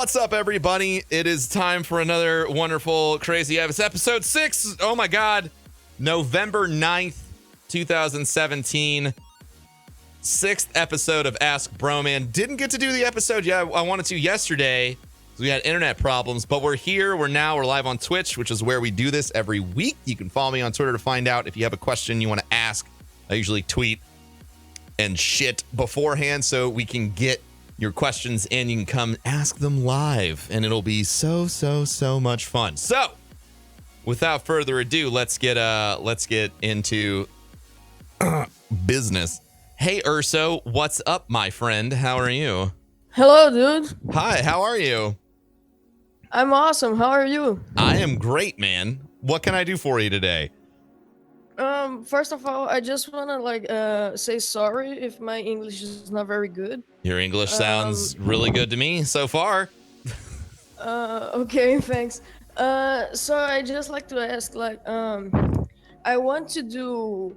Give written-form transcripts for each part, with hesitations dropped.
What's up, everybody? It is time for another wonderful Crazy Evis episode 6. Oh my God. November 9th, 2017. 6th episode of Ask Broman. Didn't get to do the episode yet. I wanted to yesterday. We had internet problems, but we're here. We're live on Twitch, which is where we do this every week. You can follow me on Twitter to find out if you have a question you want to ask. I usually tweet and shit beforehand so we can get your questions in. You can come ask them live, and it'll be so much fun. So, without further ado, let's get into business. Hey, Urso, what's up, my friend? How are you? Hello, dude. Hi, how are you? I'm awesome. How are you? I am great, man. What can I do for you today? First of all, I just wanna say sorry if my English is not very good. Your English sounds really good to me so far. Okay, thanks. So I just like to ask, I want to do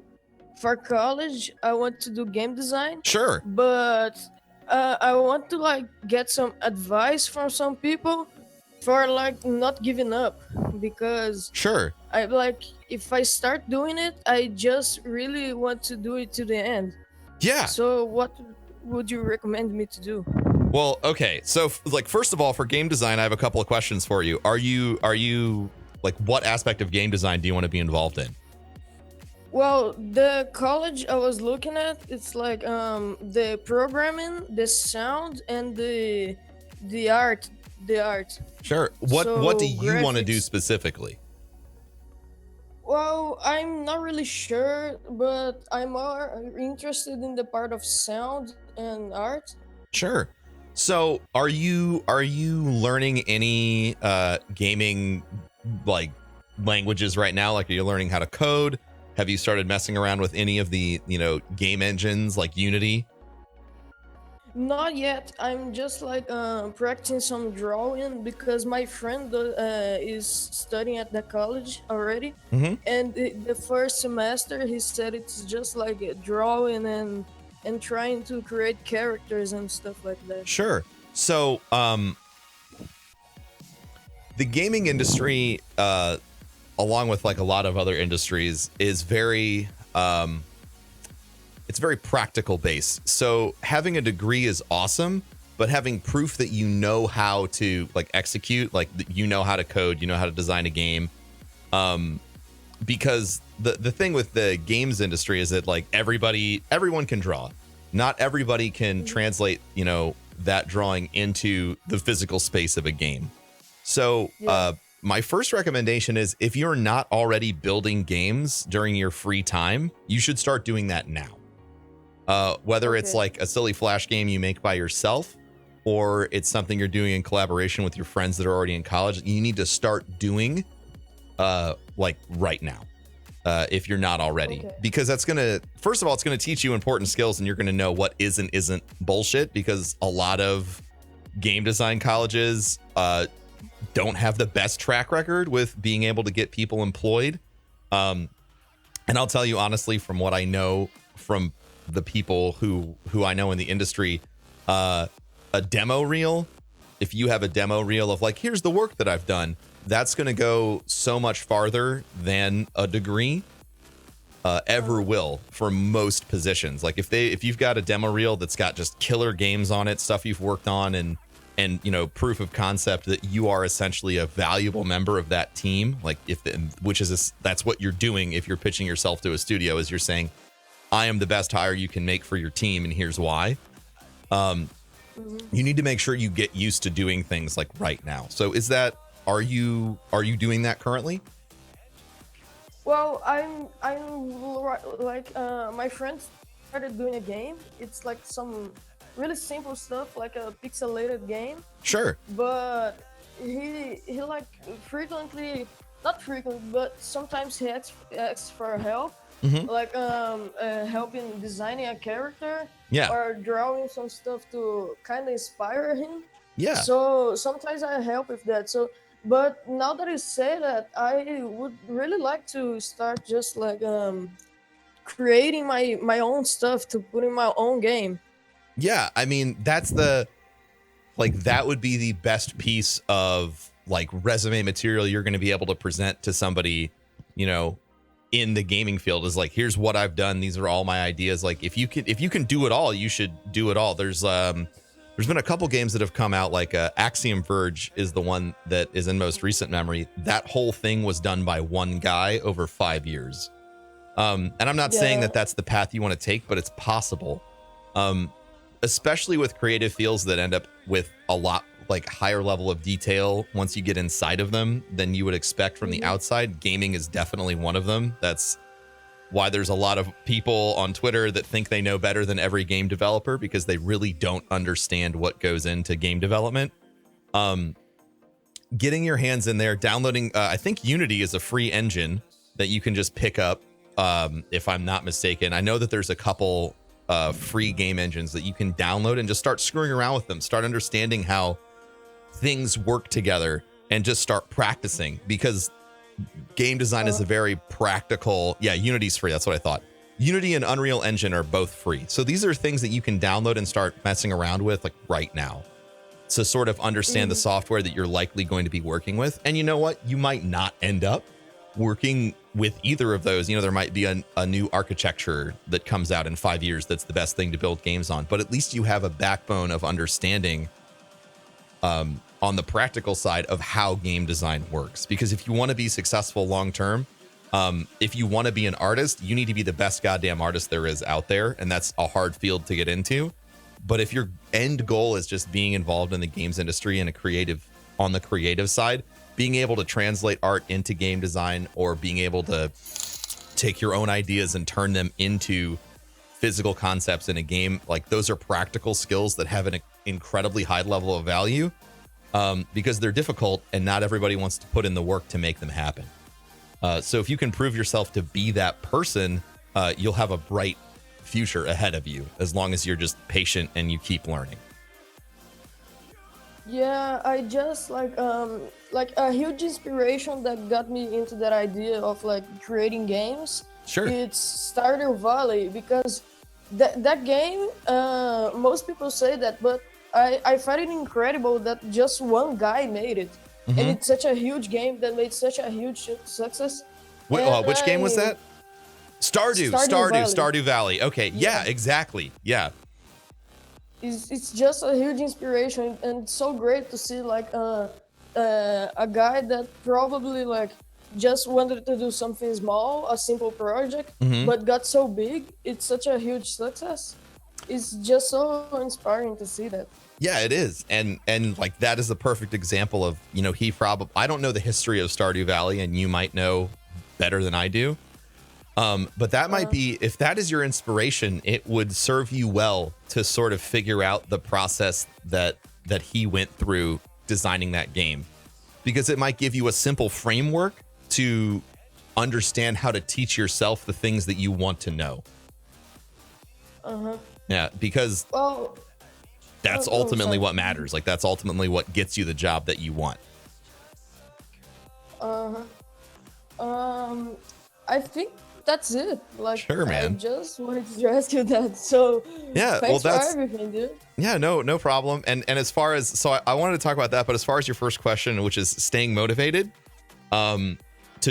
for college. I want to do game design. Sure. But I want to get some advice from some people for not giving up, because Sure. if I start doing it, I just really want to do it to the end. Yeah. So what would you recommend me to do? Well, okay. So first of all, for game design, I have a couple of questions for you. Are you what aspect of game design do you want to be involved in? Well, the college I was looking at, it's the programming, the sound, and the art. Sure. What do you want to do graphics. specifically? Well, I'm not really sure, but I'm more interested in the part of sound and art. Sure. So, are you learning any gaming languages right now? Like, are you learning how to code? Have you started messing around with any of the, game engines like Unity? Not yet. I'm just practicing some drawing because my friend is studying at the college already. Mm-hmm. And the first semester, he said it's just like drawing and trying to create characters and stuff like that. Sure. So, the gaming industry, along with a lot of other industries, is very it's very practical based. So having a degree is awesome, but having proof that you know how to execute, you know how to code, you know how to design a game. Because the thing with the games industry is that everyone can draw. Not everybody can translate, that drawing into the physical space of a game. So, my first recommendation is, if you're not already building games during your free time, you should start doing that now. Whether it's a silly Flash game you make by yourself, or it's something you're doing in collaboration with your friends that are already in college, you need to start doing right now. If you're not already, because that's first of all, it's gonna teach you important skills, and you're gonna know what is and isn't bullshit, because a lot of game design colleges don't have the best track record with being able to get people employed. And I'll tell you honestly, from what I know from the people who I know in the industry, a demo reel, if you have a demo reel of here's the work that I've done, that's going to go so much farther than a degree ever will for most positions. If you've got a demo reel that's got just killer games on it, stuff you've worked on, and proof of concept that you are essentially a valuable member of that team, that's what you're doing. If you're pitching yourself to a studio, is you're saying, I am the best hire you can make for your team, and here's why. You need to make sure you get used to doing things right now. So are you doing that currently? Well, my friend started doing a game. It's some really simple stuff, like a pixelated game. Sure. But he frequently, not frequently, but sometimes he asks for help. Mm-hmm. Help in designing a character, or drawing some stuff to kind of inspire him. Yeah. So sometimes I help with that. So, but now that you say that, I would really like to start just creating my own stuff to put in my own game. Yeah, I mean, like that would be the best piece of like resume material you're going to be able to present to somebody, you know, in the gaming field, is like, here's what I've done. These are all my ideas. Like if you can do it all, you should do it all. There's been a couple games that have come out, like Axiom Verge is the one that is in most recent memory. That whole thing was done by one guy over 5 years. And I'm not saying that that's the path you want to take, but it's possible. Especially with creative fields that end up with a lot like higher level of detail once you get inside of them than you would expect from the outside. Gaming is definitely one of them. That's why there's a lot of people on Twitter that think they know better than every game developer, because they really don't understand what goes into game development. Getting your hands in there, downloading, I think Unity is a free engine that you can just pick up, if I'm not mistaken. I know that there's a couple free game engines that you can download and just start screwing around with them, start understanding how things work together, and just start practicing, because game design is a very practical. Yeah, Unity's free. That's what I thought. Unity and Unreal Engine are both free. So these are things that you can download and start messing around with like right now, to sort of understand the software that you're likely going to be working with. And you know what? You might not end up working with either of those. You know, there might be a new architecture that comes out in 5 years that's the best thing to build games on, but at least you have a backbone of understanding on the practical side of how game design works. Because if you want to be successful long term, if you want to be an artist, you need to be the best goddamn artist there is out there, and that's a hard field to get into. But if your end goal is just being involved in the games industry and on the creative side, being able to translate art into game design, or being able to take your own ideas and turn them into physical concepts in a game, like those are practical skills that have an incredibly high level of value, because they're difficult and not everybody wants to put in the work to make them happen. So if you can prove yourself to be that person, you'll have a bright future ahead of you, as long as you're just patient and you keep learning. Yeah, I just like a huge inspiration that got me into that idea of like creating games. Sure. It's Stardew Valley, because that game, most people say that, but I find it incredible that just one guy made it. And it's such a huge game that made such a huge success. Which game was that? Stardew Valley. Okay, yeah, exactly. Yeah. It's just a huge inspiration, and it's so great to see like a guy that probably like just wanted to do something small, a simple project, but got so big. It's such a huge success. It's just so inspiring to see that. Yeah, it is. And like that is the perfect example of, you know, I don't know the history of Stardew Valley, and you might know better than I do. But that might be, if that is your inspiration, it would serve you well to sort of figure out the process that he went through designing that game, because it might give you a simple framework to understand how to teach yourself the things that you want to know. Yeah, because that's ultimately what matters. Like that's ultimately what gets you the job that you want. I think that's it. Like, sure, man. I just wanted to ask you that. So yeah, thanks for everything, dude. Yeah, no problem. And as far as, so I wanted to talk about that, but as far as your first question, which is staying motivated, to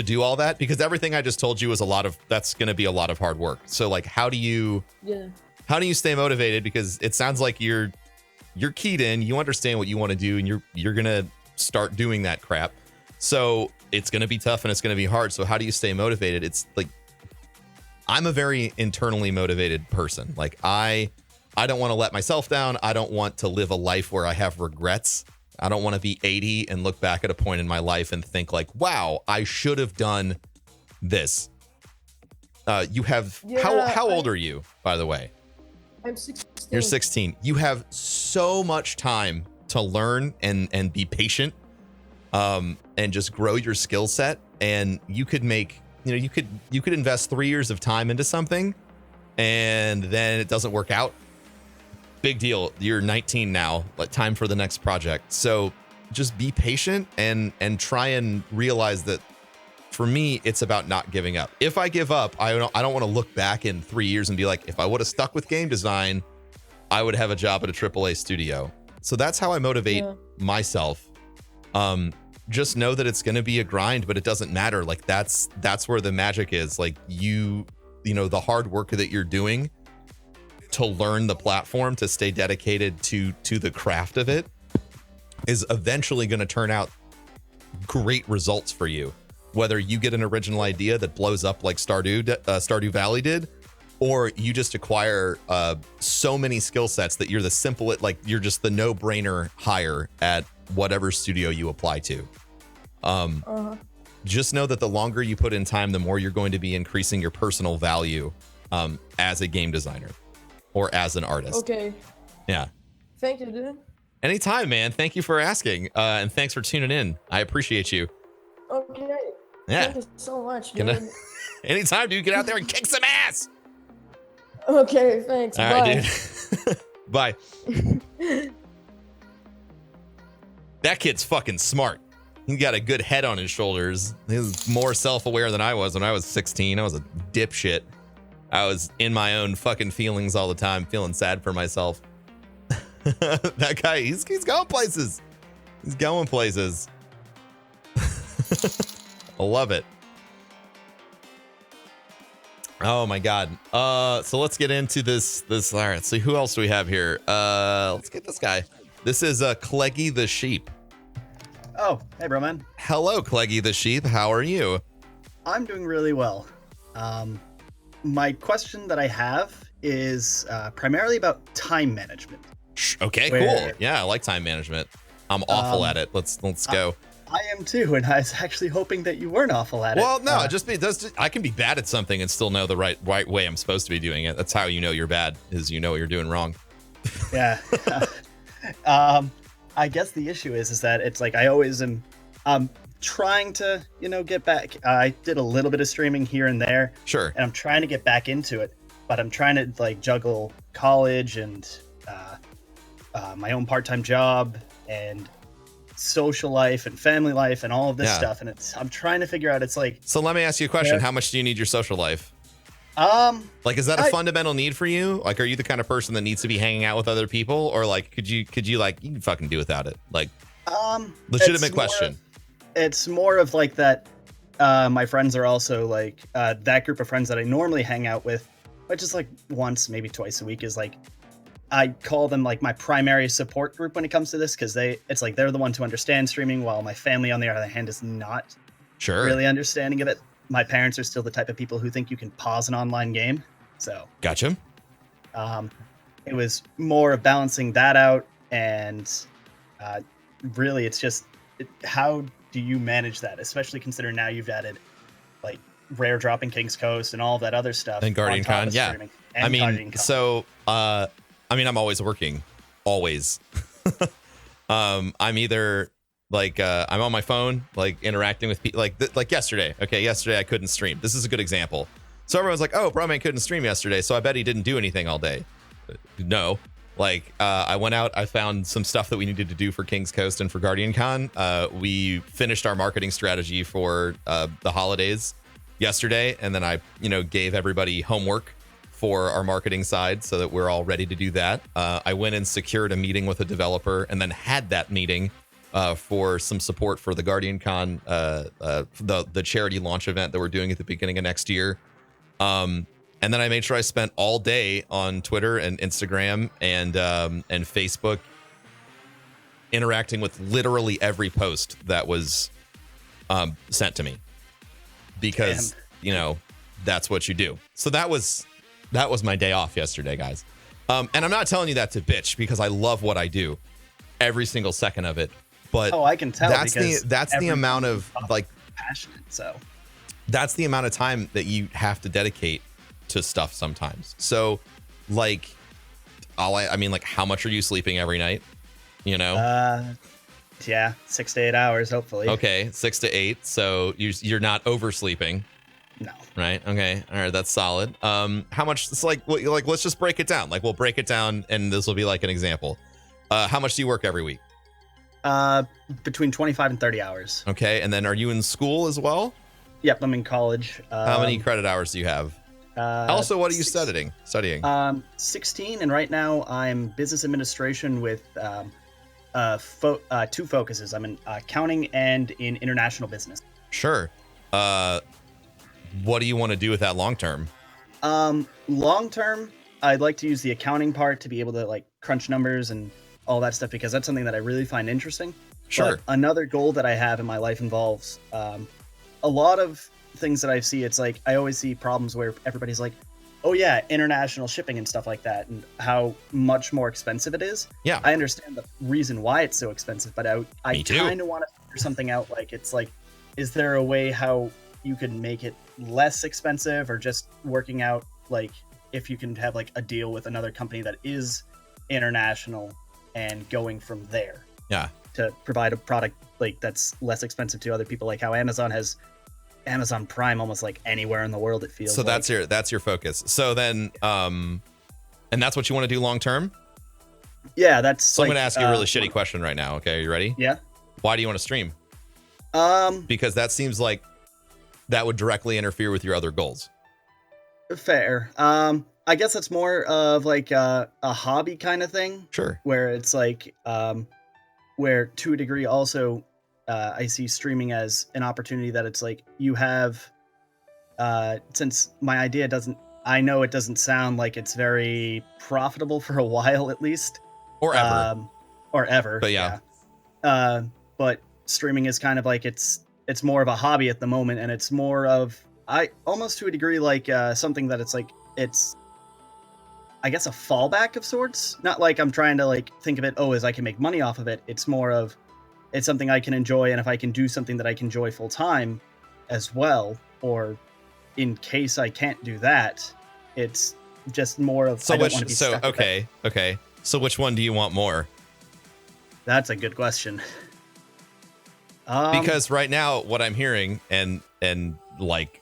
do all that, because everything I just told you is that's going to be a lot of hard work. So like, how do you stay motivated? Because it sounds like you're keyed in, you understand what you want to do, and you're going to start doing that crap. So it's going to be tough and it's going to be hard. So how do you stay motivated? It's like, I'm a very internally motivated person. Like I don't want to let myself down. I don't want to live a life where I have regrets. I don't want to be 80 and look back at a point in my life and think like, wow, I should have done this. You have, how old are you, by the way? I'm 16. You're 16. You have so much time to learn and be patient, and just grow your skill set. And you could make, you could invest 3 years of time into something, and then it doesn't work out. Big deal. You're 19 now, but time for the next project. So just be patient and try and realize that for me, it's about not giving up. If I give up, I don't want to look back in 3 years and be like, if I would have stuck with game design, I would have a job at a AAA studio. So that's how I motivate myself. Just know that it's going to be a grind, but it doesn't matter. Like that's where the magic is. Like you know, the hard work that you're doing to learn the platform, to stay dedicated to the craft of it, is eventually going to turn out great results for you. Whether you get an original idea that blows up like Stardew Valley did, or you just acquire so many skill sets that you're you're just the no-brainer hire at whatever studio you apply to. Just know that the longer you put in time, the more you're going to be increasing your personal value as a game designer or as an artist. Okay. Yeah. Thank you, dude. Anytime, man. Thank you for asking. And thanks for tuning in. I appreciate you. Okay. Yeah. Thank you so much, dude. Anytime, dude. Get out there and kick some ass. Okay, thanks. All Bye. Right, dude. Bye. That kid's fucking smart. He got a good head on his shoulders. He's more self-aware than I was when I was 16. I was a dipshit. I was in my own fucking feelings all the time, feeling sad for myself. That guy, he's going places. He's going places. I love it. Oh my God. So let's get into this. All right. So who else do we have here? Let's get this guy. This is Cleggy the Sheep. Oh, hey, Broman. Hello, Cleggy the Sheep. How are you? I'm doing really well. My question that I have is primarily about time management. Okay, cool. Yeah, I like time management. I'm awful at it. Let's go. I am too, and I was actually hoping that you weren't awful at it. Well, no, I can be bad at something and still know the right way I'm supposed to be doing it. That's how you know you're bad, is you know what you're doing wrong. Yeah. I guess the issue is that it's like I always am trying to, get back. I did a little bit of streaming here and there. Sure. And I'm trying to get back into it, but I'm trying to like juggle college and my own part-time job and social life and family life and all of this stuff. And I'm trying to figure out, it's like. So let me ask you a question. How much do you need your social life? Like, is that a fundamental need for you? Like, are you the kind of person that needs to be hanging out with other people, or like, could you like, you can fucking do without it? Like, legitimate question. It's more of like that. My friends are also like, that group of friends that I normally hang out with, which is like once, maybe twice a week, is like, I call them like my primary support group when it comes to this. Cause it's like, they're the ones who understand streaming, while my family on the other hand is not really understanding of it. My parents are still the type of people who think you can pause an online game. So gotcha. It was more of balancing that out. And really, it's just, how do you manage that? Especially considering now you've added like rare dropping King's Coast and all of that other stuff. And Guardian Con, yeah. I'm always working. Always. I'm either like I'm on my phone, like interacting with people, like yesterday. Okay, yesterday I couldn't stream. This is a good example. So everyone's like, "Oh, Broman couldn't stream yesterday, so I bet he didn't do anything all day." No, like I went out, I found some stuff that we needed to do for King's Coast and for Guardian Con. We finished our marketing strategy for the holidays yesterday, and then I, gave everybody homework for our marketing side so that we're all ready to do that. I went and secured a meeting with a developer, and then had that meeting for some support for the Guardian Con, the charity launch event that we're doing at the beginning of next year. And then I made sure I spent all day on Twitter and Instagram and Facebook interacting with literally every post that was sent to me, because that's what you do. So that was my day off yesterday, guys. And I'm not telling you that to bitch, because I love what I do, every single second of it. But I can tell, that's the amount of like passionate. So that's the amount of time that you have to dedicate to stuff sometimes. So like, like, how much are you sleeping every night? Yeah, 6 to 8 hours, hopefully. Okay, 6 to 8. So you're not oversleeping. No. Right. Okay. All right. That's solid. How much? It's like let's just break it down. Like, we'll break it down, and this will be like an example. How much do you work every week? Between 25 and 30 hours. Okay. And then, are you in school as well? Yep, I'm in college. How many credit hours do you have? Also, what are you studying? 16, and right now I'm business administration with two focuses. I'm in accounting and in international business. Sure. What do you want to do with that long term? Long term, I'd like to use the accounting part to be able to like crunch numbers and all that stuff, because that's something that I really find interesting. Sure. But another goal that I have in my life involves a lot of things that I see. It's like I always see problems where everybody's like, oh yeah, international shipping and stuff like that, and how much more expensive it is. Yeah. I understand the reason why it's so expensive, but I kind of want to figure something out. Like, it's like, is there a way how you can make it less expensive, or just working out like if you can have like a deal with another company that is international and going from there. Yeah. To provide a product like that's less expensive to other people, like how Amazon has Amazon Prime almost like anywhere in the world, it feels. So that's your focus. So then and that's what you want to do long term? Yeah, that's so I'm gonna ask you a really shitty question right now. Okay, are you ready? Yeah. Why do you want to stream? Because that seems like that would directly interfere with your other goals. Fair. I guess it's more of like a hobby kind of thing. Sure. Where it's like where to a degree also I see streaming as an opportunity that it's like you have since my idea I know it doesn't sound like it's very profitable for a while at least. Or ever. But yeah. But streaming is kind of like it's more of a hobby at the moment, and it's more of I almost to a degree like something that it's like it's I guess a fallback of sorts. Not like I'm trying to like think of it, as I can make money off of it. It's more of it's something I can enjoy, and if I can do something that I can enjoy full time as well, or in case I can't do that, it's just more of okay. So which one do you want more? That's a good question. Because right now what I'm hearing and like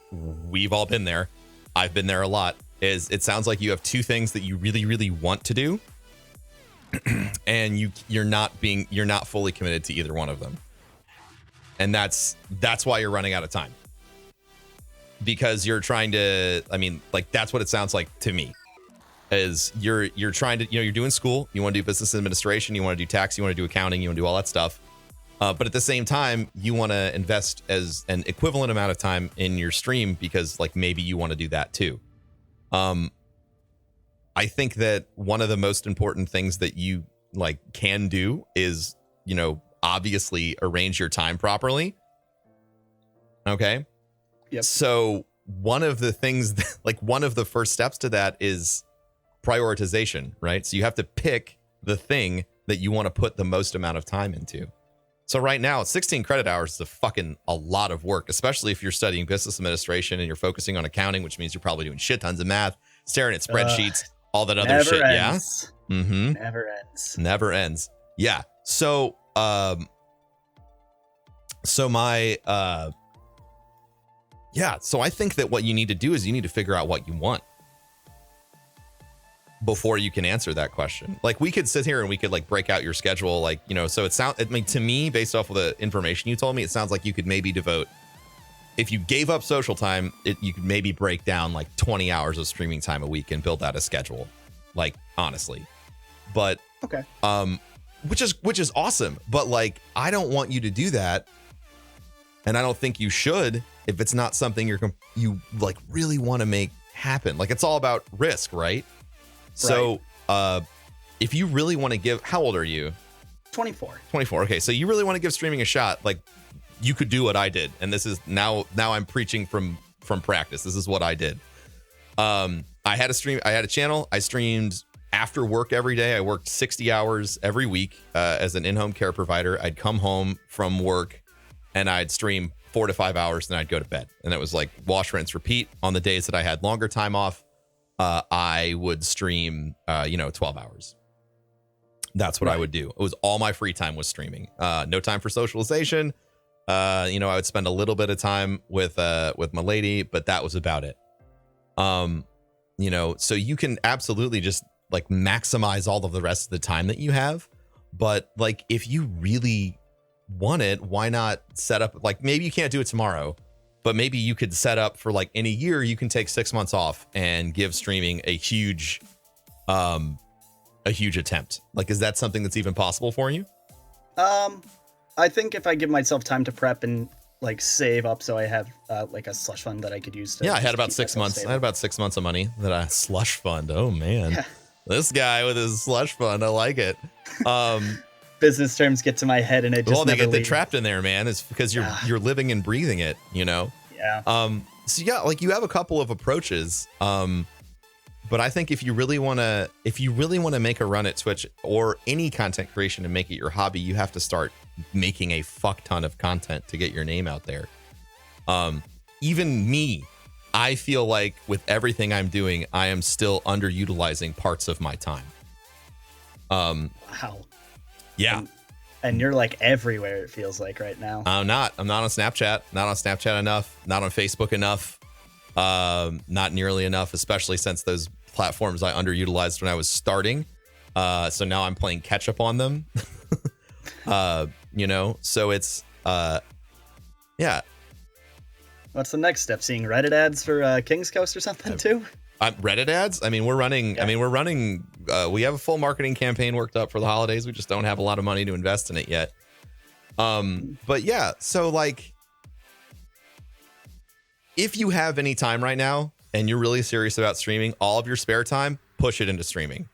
we've all been there, I've been there a lot, is it sounds like you have two things that you really, really want to do. And you're not fully committed to either one of them. And that's why you're running out of time. Because you're trying to, that's what it sounds like to me. Is you're trying to, you're doing school, you want to do business administration, you want to do tax, you want to do accounting, you want to do all that stuff. But at the same time, you want to invest as an equivalent amount of time in your stream because like maybe you want to do that too. I think that one of the most important things that you like can do is, obviously arrange your time properly. Okay. Yep. So one of the things one of the first steps to that is prioritization, right? So you have to pick the thing that you want to put the most amount of time into. So right now, 16 credit hours is a lot of work, especially if you're studying business administration and you're focusing on accounting, which means you're probably doing shit tons of math, staring at spreadsheets, all that other shit. Ends. Yeah. Mm-hmm. Never ends. Yeah. So, so I think that what you need to do is you need to figure out what you want before you can answer that question. Like we could sit here and we could like break out your schedule, so to me, based off of the information you told me, it sounds like you could maybe devote, if you gave up social time, you could maybe break down like 20 hours of streaming time a week and build out a schedule, like honestly. But okay. Which is awesome. But like, I don't want you to do that. And I don't think you should if it's not something you like really want to make happen. Like it's all about risk, right? So, if you really want to give, how old are you? 24. Okay. So you really want to give streaming a shot. Like you could do what I did. And this is now I'm preaching from practice. This is what I did. I had a channel. I streamed after work every day. I worked 60 hours every week, as an in-home care provider. I'd come home from work and I'd stream 4 to 5 hours. Then I'd go to bed. And it was like wash, rinse, repeat. On the days that I had longer time off, I would stream, 12 hours. That's what I would do. It was all my free time was streaming. No time for socialization. I would spend a little bit of time with my lady, but that was about it. So you can absolutely just like maximize all of the rest of the time that you have. But like, if you really want it, why not set up, like maybe you can't do it tomorrow, but maybe you could set up for like in a year, you can take 6 months off and give streaming a huge attempt. Like, is that something that's even possible for you? I think if I give myself time to prep and like save up, so I have like a slush fund that I could use to. Yeah, I had about 6 months. I had about 6 months of money that I slush fund. Oh man, Yeah. This guy with his slush fund, I like it. Business terms get to my head and it just they never get leaves. trapped in there, man. It's because you're living and breathing it, you know. Yeah. So yeah, like you have a couple of approaches. But I think if you really want to make a run at Twitch or any content creation and make it your hobby, you have to start making a fuck ton of content to get your name out there. Even me, I feel like with everything I'm doing, I am still underutilizing parts of my time. Wow. Yeah. And you're like everywhere, it feels like right now. I'm not on Snapchat, not on Snapchat enough, not on Facebook enough, not nearly enough, especially since those platforms I underutilized when I was starting. So now I'm playing catch up on them. You know, so it's yeah. What's the next step? Seeing Reddit ads for King's Coast or something too? Reddit ads. I mean, we're running. Yeah. I mean, we're running. We have a full marketing campaign worked up for the holidays. We just don't have a lot of money to invest in it yet. But yeah, so like, if you have any time right now and you're really serious about streaming, all of your spare time, push it into streaming,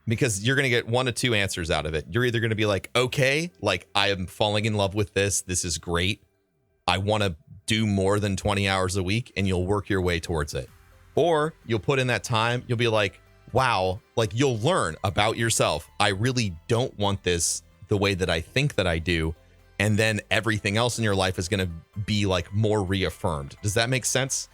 because you're gonna get one of two answers out of it. You're either gonna be like, okay, like I am falling in love with this. This is great. I want to do more than 20 hours a week, and you'll work your way towards it. Or you'll put in that time. You'll be like, wow, like you'll learn about yourself. I really don't want this the way that I think that I do. And then everything else in your life is going to be like more reaffirmed. Does that make sense?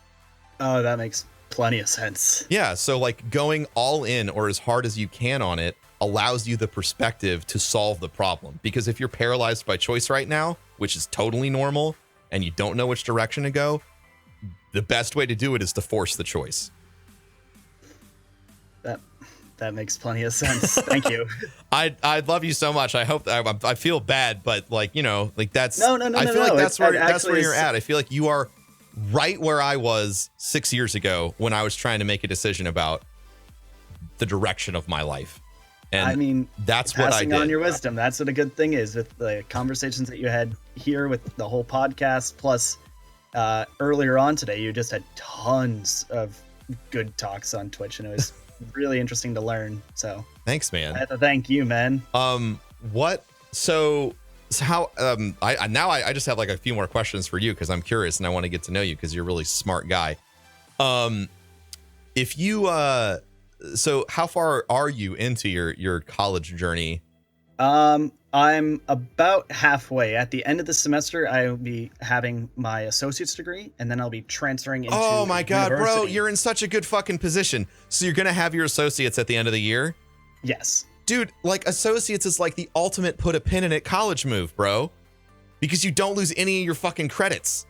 Oh, that makes plenty of sense. Yeah. So like going all in or as hard as you can on it allows you the perspective to solve the problem. Because if you're paralyzed by choice right now, which is totally normal, and you don't know which direction to go, the best way to do it is to force the choice. That makes plenty of sense. Thank you. I love you so much. I hope I feel bad, but like, you know, like that's no. I feel like that's where you're at. I feel like you are right where I was 6 years ago when I was trying to make a decision about the direction of my life. And I mean, that's what I did. Passing on your wisdom. That's what a good thing is with the conversations that you had here with the whole podcast. Plus, earlier on today, you just had tons of good talks on Twitch, and it was really interesting to learn. So thanks, man. I have to thank you, man. So how I just have like a few more questions for you because I'm curious and I want to get to know you because you're a really smart guy. If you so how far are you into your college journey? I'm about halfway. At the end of the semester, I'll be having my associate's degree, and then I'll be transferring into Oh my god, university. bro, you're in such a good fucking position. So you're gonna have your associates at the end of the year? Yes. Dude, like associates is like the ultimate put a pin in it college move, bro. Because you don't lose any of your fucking credits.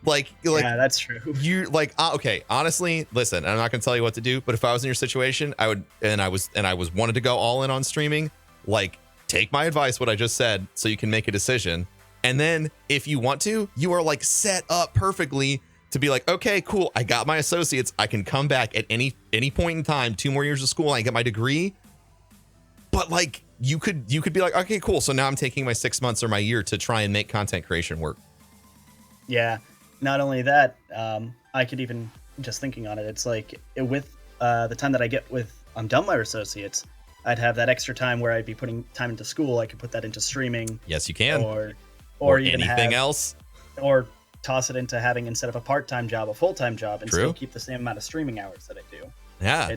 Like yeah, that's true. You like okay, honestly, listen, I'm not gonna tell you what to do, but if I was in your situation, I would and I was wanted to go all in on streaming, like take my advice, what I just said, so you can make a decision. And then if you want to, you are like set up perfectly to be like, okay, cool, I got my associates. I can come back at any point in time, 2 more years of school, I get my degree. But like you could be like, okay, cool. So now I'm taking my 6 months or my year to try and make content creation work. Yeah. Not only that, I could even just thinking on it, it's like with the time that I get with I'm done my associates, I'd have that extra time where I'd be putting time into school. I could put that into streaming. Yes, you can. Or even anything else. Or toss it into having, instead of a part-time job, a full-time job, and True. Still keep the same amount of streaming hours that I do. Yeah.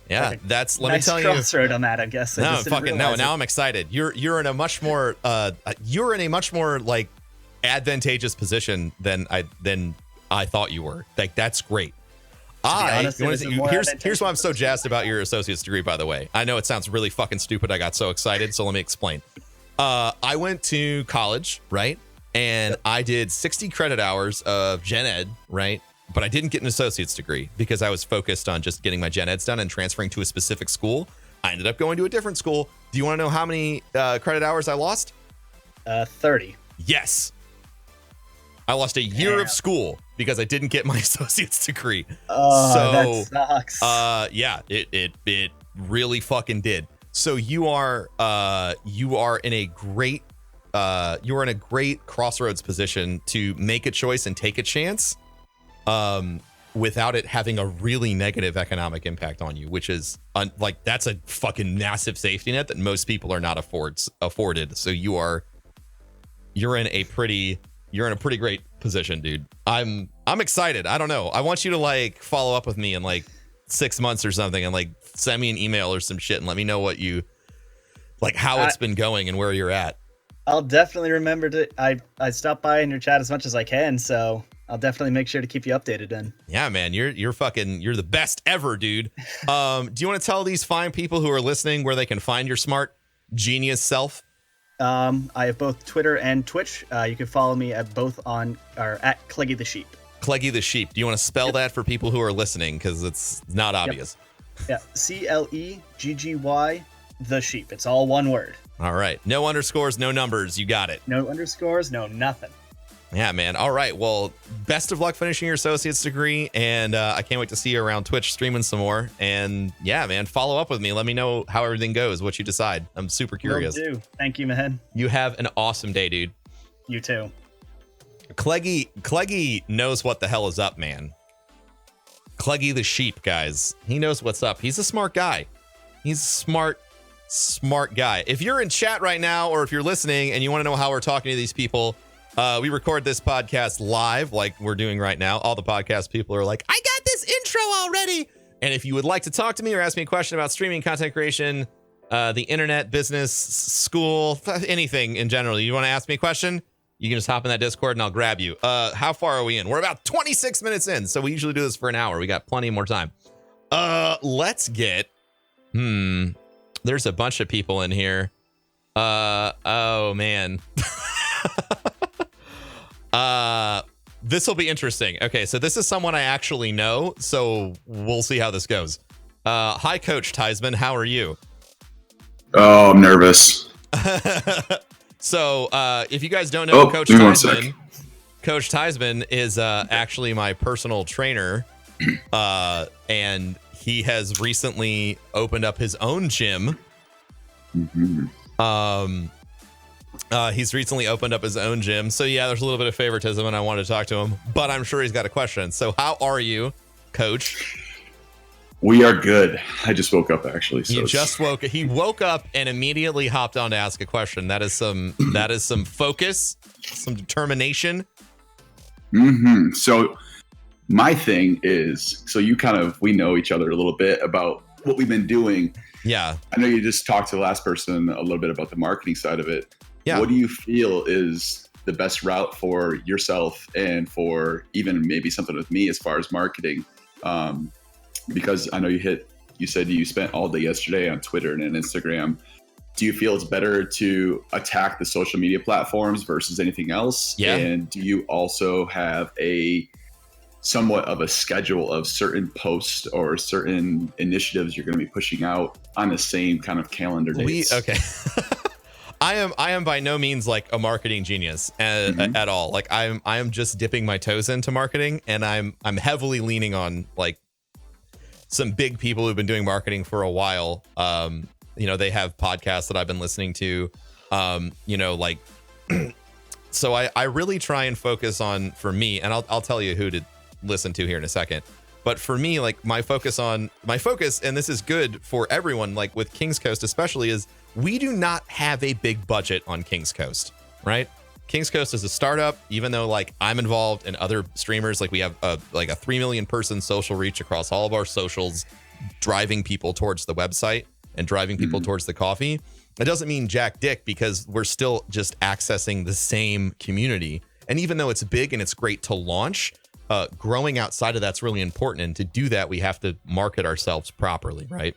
Yeah, that's let nice me tell you. Crossroad on that, I guess. No, fucking no. Now I'm excited. You're in a much more like advantageous position than I thought you were. Like that's great. Here's why I'm so jazzed about your associate's degree, by the way. I know it sounds really fucking stupid. I got so excited, so let me explain. I went to college, right? And I did 60 credit hours of gen ed, right? But I didn't get an associate's degree because I was focused on just getting my gen eds done and transferring to a specific school. I ended up going to a different school. Do you want to know how many credit hours I lost? 30. Yes. I lost a year of school because I didn't get my associate's degree. Oh, that sucks. Yeah, it really fucking did. So you are in a great crossroads position to make a choice and take a chance, without it having a really negative economic impact on you, which is like that's a fucking massive safety net that most people are not afforded. So you're in a pretty great position, dude. I'm excited. I don't know. I want you to like follow up with me in like 6 months or something and like send me an email or some shit and let me know what you like, how it's been going and where you're at. I'll definitely remember to. I stop by in your chat as much as I can, so I'll definitely make sure to keep you updated then. Yeah, man, you're the best ever, dude. Do you want to tell these fine people who are listening where they can find your smart genius self? I have both Twitter and Twitch. You can follow me at both at Cleggy the Sheep. Cleggy the Sheep. Do you want to spell that for people who are listening? Because it's not obvious. Yep. Yeah, CLEGGY the Sheep. It's all one word. All right. No underscores, no numbers. You got it. No underscores, no nothing. Yeah, man. All right. Well, best of luck finishing your associate's degree. And I can't wait to see you around Twitch streaming some more. And yeah, man, follow up with me. Let me know how everything goes, what you decide. I'm super curious. Will do. Thank you, man. You have an awesome day, dude. You too. Cleggy knows what the hell is up, man. Cleggy the Sheep, guys. He knows what's up. He's a smart guy. He's a smart guy. If you're in chat right now or if you're listening and you want to know how we're talking to these people, we record this podcast live like we're doing right now. All the podcast people are like, I got this intro already. And if you would like to talk to me or ask me a question about streaming, content creation, the internet, business, school, anything in general, you want to ask me a question, you can just hop in that Discord and I'll grab you. How far are we in? We're about 26 minutes in. So we usually do this for an hour. We got plenty more time. Let's get, there's a bunch of people in here. Oh man. This will be interesting. Okay, so this is someone I actually know, so we'll see how this goes. Hi, Coach Theismann. How are you? Oh, I'm nervous. So, if you guys don't know Coach Theismann is actually my personal trainer, and he has recently opened up his own gym. Mm-hmm. He's recently opened up his own gym. So yeah, there's a little bit of favoritism and I wanted to talk to him, but I'm sure he's got a question. So how are you, Coach? We are good. I just woke up actually. So he woke up and immediately hopped on to ask a question. That is some focus, some determination. Mm-hmm. So my thing is, we know each other a little bit about what we've been doing. Yeah. I know you just talked to the last person a little bit about the marketing side of it. Yeah. What do you feel is the best route for yourself and for even maybe something with me as far as marketing? Because I know you said you spent all day yesterday on Twitter and Instagram. Do you feel it's better to attack the social media platforms versus anything else? Yeah. And do you also have somewhat of a schedule of certain posts or certain initiatives you're going to be pushing out on the same kind of calendar dates? Okay. I am by no means like a marketing genius at all. Like I am just dipping my toes into marketing, and I'm heavily leaning on like some big people who've been doing marketing for a while. They have podcasts that I've been listening to, so I really try and focus on, for me, and I'll tell you who to listen to here in a second. But for me, like my focus, and this is good for everyone, like with King's Coast especially, is we do not have a big budget on King's Coast, right? King's Coast is a startup, even though like I'm involved and other streamers, like we have a 3 million person social reach across all of our socials, driving people towards the website and driving people towards the coffee. It doesn't mean jack dick, because we're still just accessing the same community. And even though it's big and it's great to launch, growing outside of that's really important. And to do that, we have to market ourselves properly, right?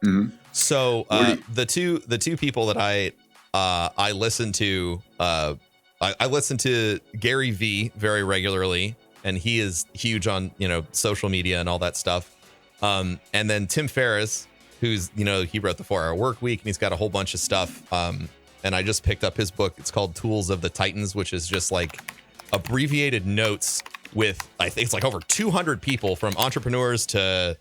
Mm-hmm. So the two people that I listen to, I listen to Gary V very regularly, and he is huge on social media and all that stuff. And then Tim Ferriss, who's he wrote the 4 Hour Work Week, and he's got a whole bunch of stuff. And I just picked up his book. It's called Tools of the Titans, which is just like abbreviated notes with, I think it's like over 200 people, from entrepreneurs to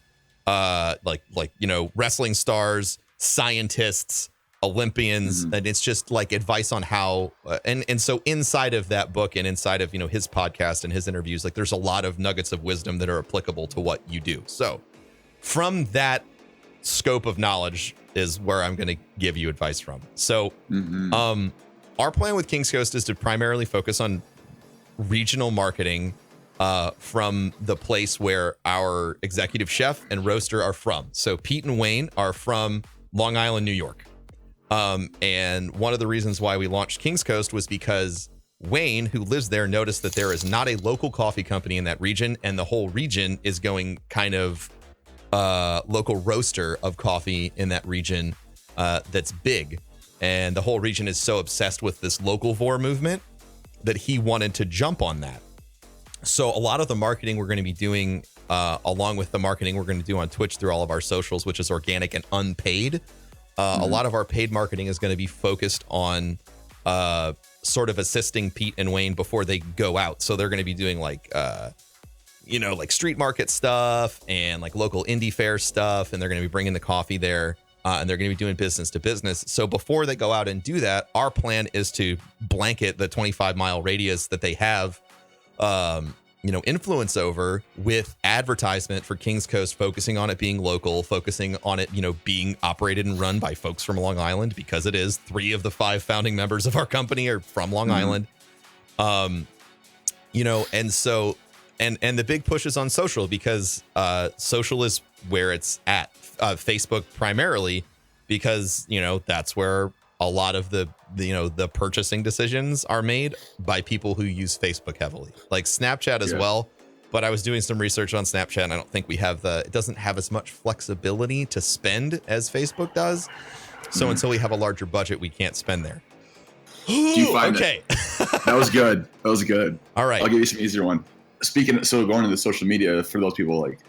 wrestling stars, scientists, Olympians, and it's just like advice on how and so inside of that book and inside of his podcast and his interviews, like there's a lot of nuggets of wisdom that are applicable to what you do. So from that scope of knowledge is where I'm going to give you advice from. So our plan with King's Coast is to primarily focus on regional marketing from the place where our executive chef and roaster are from. So Pete and Wayne are from Long Island, New York. And one of the reasons why we launched King's Coast was because Wayne, who lives there, noticed that there is not a local coffee company in that region, and the whole region is going kind of local roaster of coffee in that region that's big. And the whole region is so obsessed with this localvore movement that he wanted to jump on that. So a lot of the marketing we're going to be doing, along with the marketing we're going to do on Twitch through all of our socials, which is organic and unpaid, a lot of our paid marketing is going to be focused on sort of assisting Pete and Wayne before they go out. So they're going to be doing like street market stuff and like local indie fair stuff. And they're going to be bringing the coffee there and they're going to be doing business to business. So before they go out and do that, our plan is to blanket the 25-mile radius that they have influence over with advertisement for King's Coast, focusing on it being local, focusing on it, being operated and run by folks from Long Island, because it is 3 of the 5 founding members of our company are from Long Island. And so, and the big push is on social because social is where it's at, Facebook primarily, because, that's where a lot of the purchasing decisions are made by people who use Facebook heavily, like Snapchat as well. But I was doing some research on Snapchat and I don't think it doesn't have as much flexibility to spend as Facebook does. So until we have a larger budget, we can't spend there. Do you find that was good? That was good. All right. I'll give you some easier one. So going into social media, for those people, like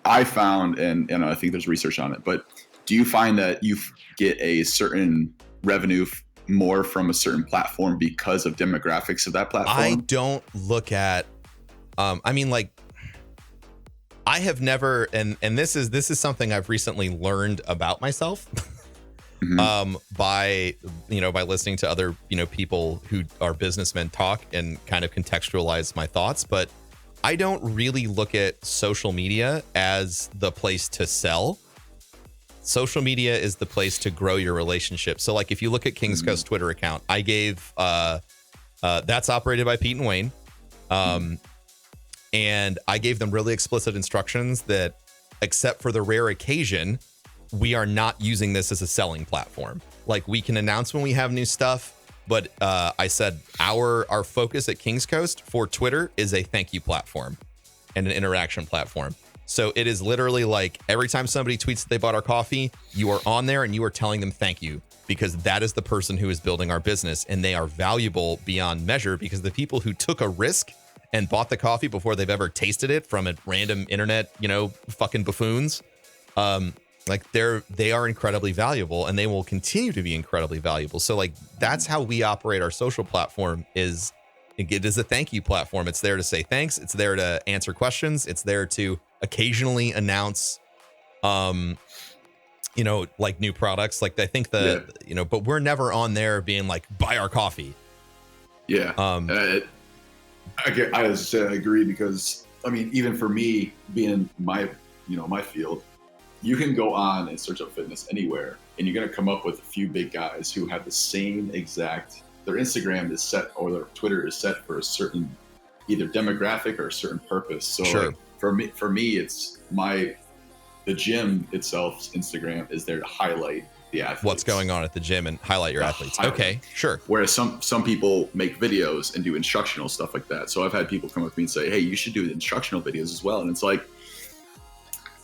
I found, and I think there's research on it, but do you find that you get a certain revenue more from a certain platform because of demographics of that platform? I don't look at, I have never, and this is something I've recently learned about myself, by listening to other, people who are businessmen talk and kind of contextualize my thoughts. But I don't really look at social media as the place to sell. Social media is the place to grow your relationship. So like if you look at King's Coast Twitter account, I gave that's operated by Pete and Wayne. And I gave them really explicit instructions that, except for the rare occasion, we are not using this as a selling platform. Like we can announce when we have new stuff, but I said our focus at King's Coast for Twitter is a thank you platform and an interaction platform. So it is literally like every time somebody tweets that they bought our coffee, you are on there and you are telling them thank you, because that is the person who is building our business, and they are valuable beyond measure because the people who took a risk and bought the coffee before they've ever tasted it from a random internet, fucking buffoons, they are incredibly valuable, and they will continue to be incredibly valuable. So like that's how we operate our social platform. It is a thank you platform. It's there to say thanks. It's there to answer questions. It's there to occasionally announce, like new products. Like I think but we're never on there being like, buy our coffee. Yeah. I agree, because I mean, even for me being in my field, you can go on and search up fitness anywhere, and you're going to come up with a few big guys who have the same exact, their Instagram is set or their Twitter is set for a certain either demographic or a certain purpose. So sure. Like, for me, it's the gym itself's Instagram is there to highlight the athletes. What's going on at the gym and highlight your athletes. Okay, sure. Whereas some people make videos and do instructional stuff like that. So I've had people come up to me and say, hey, you should do instructional videos as well. And it's like,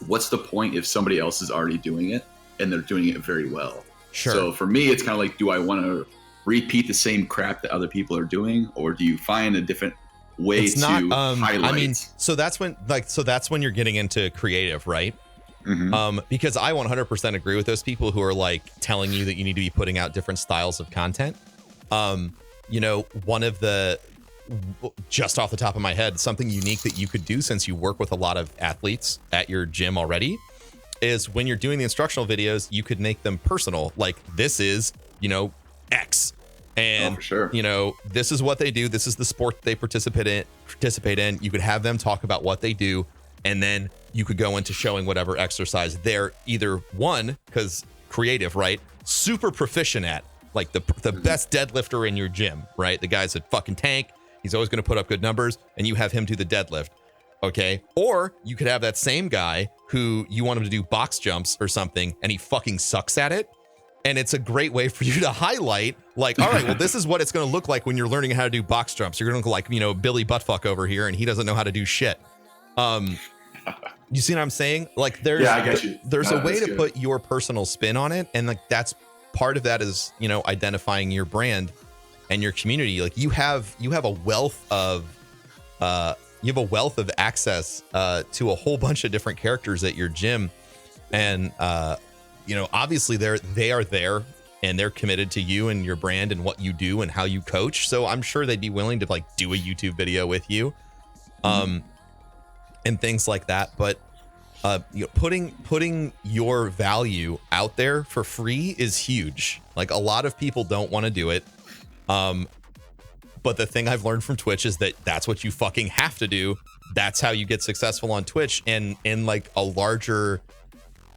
what's the point if somebody else is already doing it and they're doing it very well? Sure. So for me, it's kind of like, do I want to repeat the same crap that other people are doing, or do you find a different way to highlight? I mean, so that's when you're getting into creative, right? Because I 100% agree with those people who are like telling you that you need to be putting out different styles of content. One of the, just off the top of my head, something unique that you could do, since you work with a lot of athletes at your gym already, is when you're doing the instructional videos, you could make them personal. Like, this is, X. And, for sure. This is what they do. This is the sport they participate in. You could have them talk about what they do. And then you could go into showing whatever exercise they're either one, because creative, right? Super proficient at, like the best deadlifter in your gym, right? The guy's a fucking tank. He's always going to put up good numbers, and you have him do the deadlift. Okay. Or you could have that same guy who you want him to do box jumps or something, and he fucking sucks at it. And it's a great way for you to highlight, like, all right, well, this is what it's going to look like when you're learning how to do box jumps. You're going to look like, Billy Buttfuck over here, and he doesn't know how to do shit. You see what I'm saying? Like, I get you. There's a way to put your personal spin on it. And like, that's part of that is, identifying your brand and your community. Like, you have a wealth of access to a whole bunch of different characters at your gym. And, obviously they are there and they're committed to you and your brand and what you do and how you coach. So I'm sure they'd be willing to like do a YouTube video with you, and things like that. But, putting your value out there for free is huge. Like, a lot of people don't want to do it. But the thing I've learned from Twitch is that that's what you fucking have to do. That's how you get successful on Twitch. And in like a larger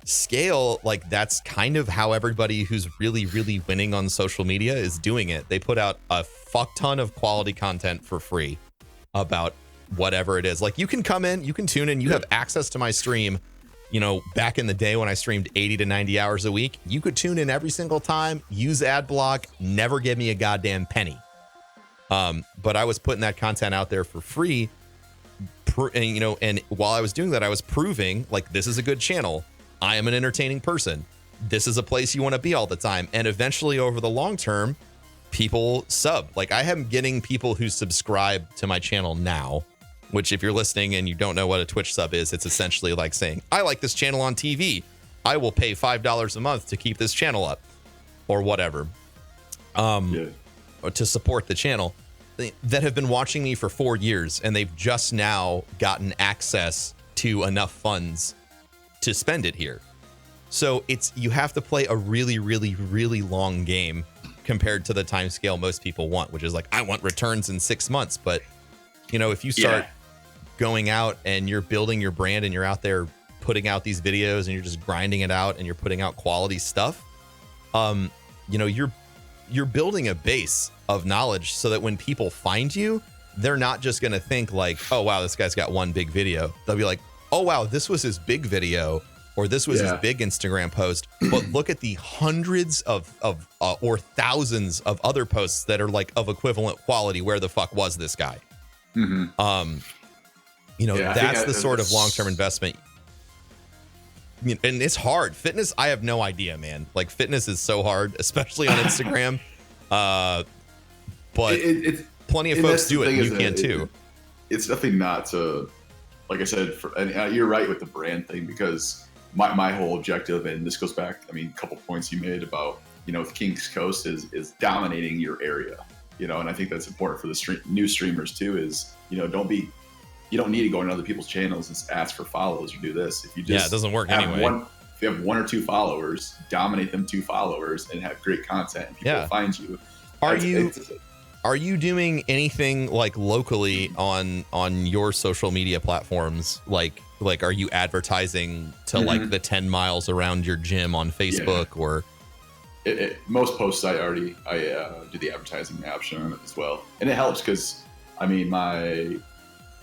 scale, like, that's kind of how everybody who's really, really winning on social media is doing it. They put out a fuck ton of quality content for free about whatever it is. Like, you can come in, you can tune in, you have access to my stream. Back in the day when I streamed 80 to 90 hours a week, you could tune in every single time, use ad block, never give me a goddamn penny. But I was putting that content out there for free. And while I was doing that, I was proving, like, this is a good channel. I am an entertaining person. This is a place you want to be all the time. And eventually, over the long term, people sub. Like, I am getting people who subscribe to my channel now, which, if you're listening and you don't know what a Twitch sub is, it's essentially like saying, I like this channel on TV. I will pay $5 a month to keep this channel up, or whatever, or to support the channel, that have been watching me for 4 years, and they've just now gotten access to enough funds to spend it here. So you have to play a really, really, really long game compared to the time scale most people want, which is like, I want returns in 6 months. But, if you start going out and you're building your brand and you're out there putting out these videos and you're just grinding it out and you're putting out quality stuff, you're building a base of knowledge so that when people find you, they're not just going to think like, oh, wow, this guy's got one big video. They'll be like, oh, wow, this was his big video, or this was his big Instagram post. But look at the hundreds of or thousands of other posts that are like of equivalent quality. Where the fuck was this guy? That's the sort of long-term investment. And it's hard. Fitness, I have no idea, man. Like, fitness is so hard, especially on Instagram. But plenty of folks do it. And you can too. It's definitely not to, like I said, and you're right with the brand thing, because my whole objective, and this goes back, a couple points you made about, with King's Coast is dominating your area, and I think that's important for the new streamers too, is, you don't need to go on other people's channels and ask for follows or do this. If you just it doesn't work anyway. If you have 1 or 2 followers, dominate them 2 followers and have great content, and people will find you. Are you doing anything like locally on your social media platforms? Like are you advertising to like the 10 miles around your gym on Facebook or? Most posts I do the advertising option on it as well, and it helps because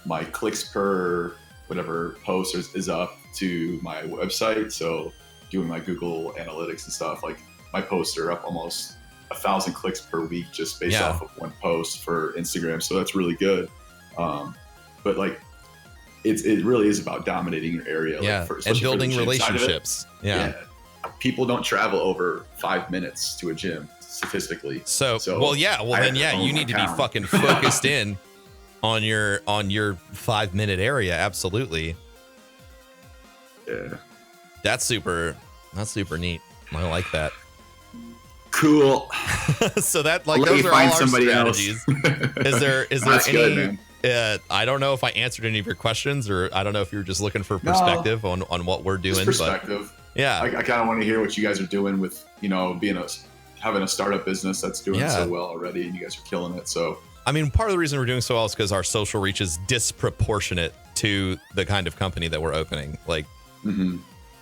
my clicks per whatever post is up to my website. So doing my Google Analytics and stuff, like, my posts are up almost 1,000 clicks per week just based off of one post for Instagram. So that's really good. But like, it really is about dominating your area. And building relationships. People don't travel over 5 minutes to a gym statistically. So you need to be fucking focused in on your 5-minute area. Absolutely. Yeah. That's super neat. I like that. Cool. So that, like, those are all our strategies. Is there any I don't know if I answered any of your questions, or I don't know if you were just looking for perspective on what we're doing. Just perspective. But yeah, I kind of want to hear what you guys are doing with, having a startup business that's doing so well already, and you guys are killing it. So, I mean, part of the reason we're doing so well is because our social reach is disproportionate to the kind of company that we're opening. Like,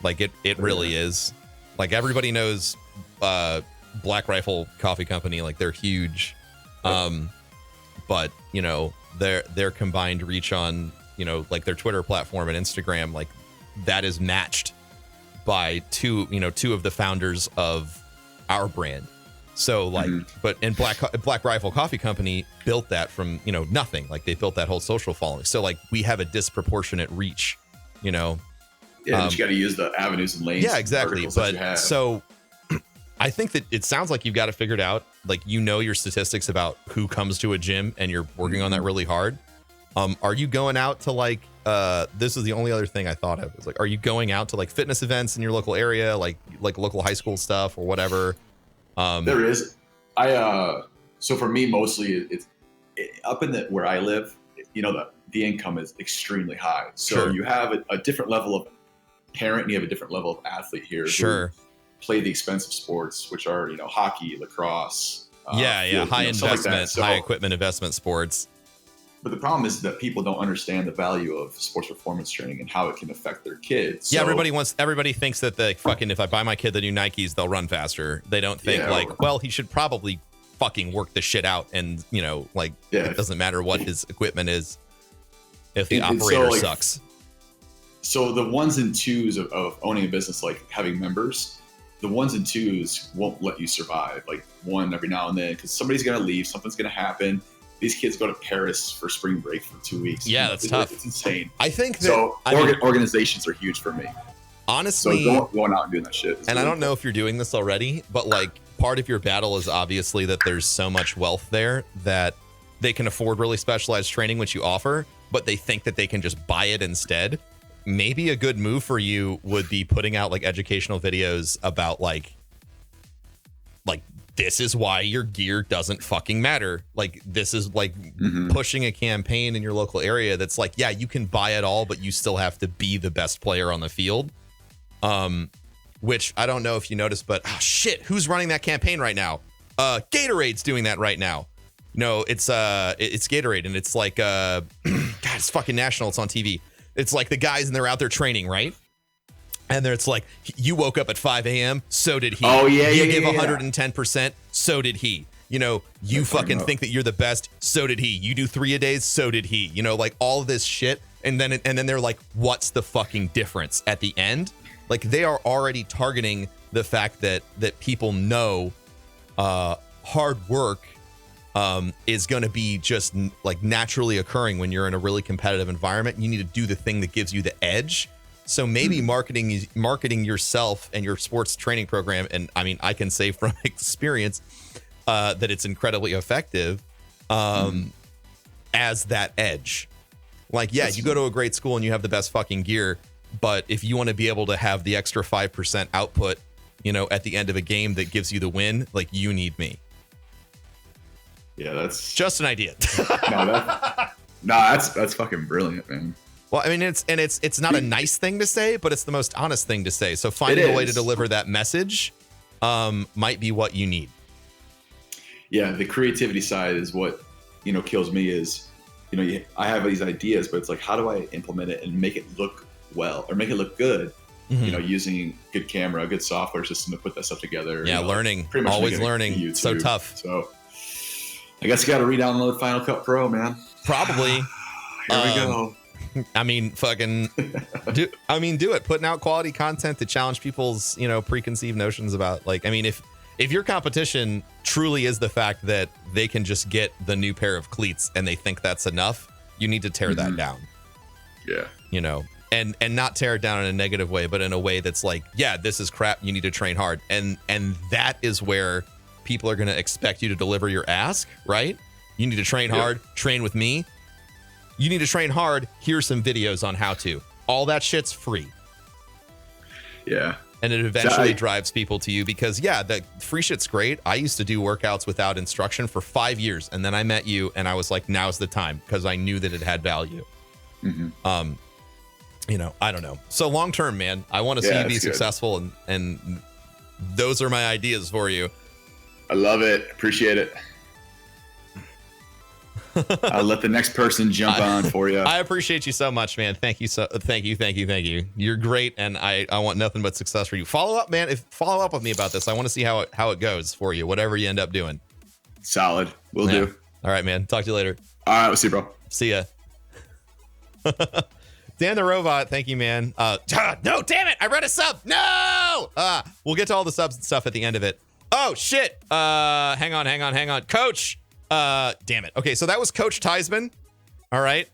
like it really is. Like, everybody knows Black Rifle Coffee Company. Like, they're huge. But their combined reach on like their Twitter platform and Instagram, like that is matched by two of the founders of our brand. So like, but in Black Rifle Coffee Company built that from nothing. Like, they built that whole social following. So like, we have a disproportionate reach. Yeah, but you got to use the avenues and lanes. Yeah, exactly. But so I think that it sounds like you've got it figured out. Like, your statistics about who comes to a gym, and you're working on that really hard. Are you going out to like, this is the only other thing I thought of. It's like, are you going out to like fitness events in your local area, like local high school stuff or whatever? There is. So for me, mostly it's up in where I live, the income is extremely high. So you have a different level of parent, and you have a different level of athlete here. Sure. Play the expensive sports, which are hockey, lacrosse. High investment, like so, high equipment investment sports. But the problem is that people don't understand the value of sports performance training and how it can affect their kids. Yeah, everybody thinks that if I buy my kid the new Nikes, they'll run faster. They don't think he should probably fucking work the shit out, and it doesn't matter what his equipment is if the operator sucks. So the ones and twos of owning a business, like having members, the ones and twos won't let you survive. Like, one every now and then, because somebody's going to leave, something's going to happen. These kids go to Paris for spring break for 2 weeks. Yeah, that's tough. It's insane. I think that, organizations are huge for me. Honestly, so going out and doing that shit. And really I don't know if you're doing this already, but like, part of your battle is obviously that there's so much wealth there that they can afford really specialized training, which you offer, but they think that they can just buy it instead. Maybe a good move for you would be putting out like educational videos about like this is why your gear doesn't fucking matter. Like, this is like pushing a campaign in your local area that's like, yeah, you can buy it all, but you still have to be the best player on the field. Which I don't know if you noticed, but who's running that campaign right now? Gatorade's doing that right now. No, it's Gatorade, and it's like God, it's fucking national. It's on TV. It's like the guys, and they're out there training, right? And it's like, you woke up at 5 a.m., so did he. Oh, yeah, you gave 110%, so did he. You fucking think that you're the best, so did he. You do 3 a days, so did he. Like, all this shit. And then they're like, what's the fucking difference at the end? Like, they are already targeting the fact that people know hard work is going to be just like naturally occurring when you're in a really competitive environment. You need to do the thing that gives you the edge. So maybe marketing yourself and your sports training program, and I mean, I can say from experience that it's incredibly effective as that edge. Like, yeah, you go to a great school and you have the best fucking gear, but if you want to be able to have the extra 5% output, at the end of a game that gives you the win, like, you need me. Yeah, that's just an idea. That's fucking brilliant, man. Well, I mean, it's not a nice thing to say, but it's the most honest thing to say. So finding a way to deliver that message might be what you need. Yeah, the creativity side is what kills me. Is I have these ideas, but it's like, how do I implement it and make it look well or make it look good? Using good camera, good software system to put that stuff together. Yeah, learning, always learning. YouTube, so tough. So I guess you got to re-download Final Cut Pro, man. Probably. Here we go. I mean, fucking do it. Putting out quality content to challenge people's, preconceived notions about, like, I mean, if your competition truly is the fact that they can just get the new pair of cleats and they think that's enough, you need to tear that down. Yeah. And not tear it down in a negative way, but in a way that's like, yeah, this is crap. You need to train hard. And that is where people are going to expect you to deliver your ask, right? You need to train hard, train with me. You need to train hard. Here's some videos on how to. All that shit's free. Yeah. And it eventually drives people to you because, yeah, the free shit's great. I used to do workouts without instruction for 5 years. And then I met you and I was like, now's the time because I knew that it had value. Mm-hmm. You know, I don't know. So long term, man, I want to see you be successful. And those are my ideas for you. I love it. Appreciate it. I'll let the next person jump on for you. I appreciate you so much, man. Thank you. Thank you. You're great. And I want nothing but success for you. Follow up, man. Follow up with me about this. I want to see how it goes for you, whatever you end up doing. Solid. Will do. All right, man. Talk to you later. All right. We'll see you, bro. See ya. Dan the Robot, thank you, man. No, damn it. I read a sub. No. We'll get to all the subs and stuff at the end of it. Oh, shit. Hang on. Coach. Damn it. Okay, so that was Coach Theismann. All right.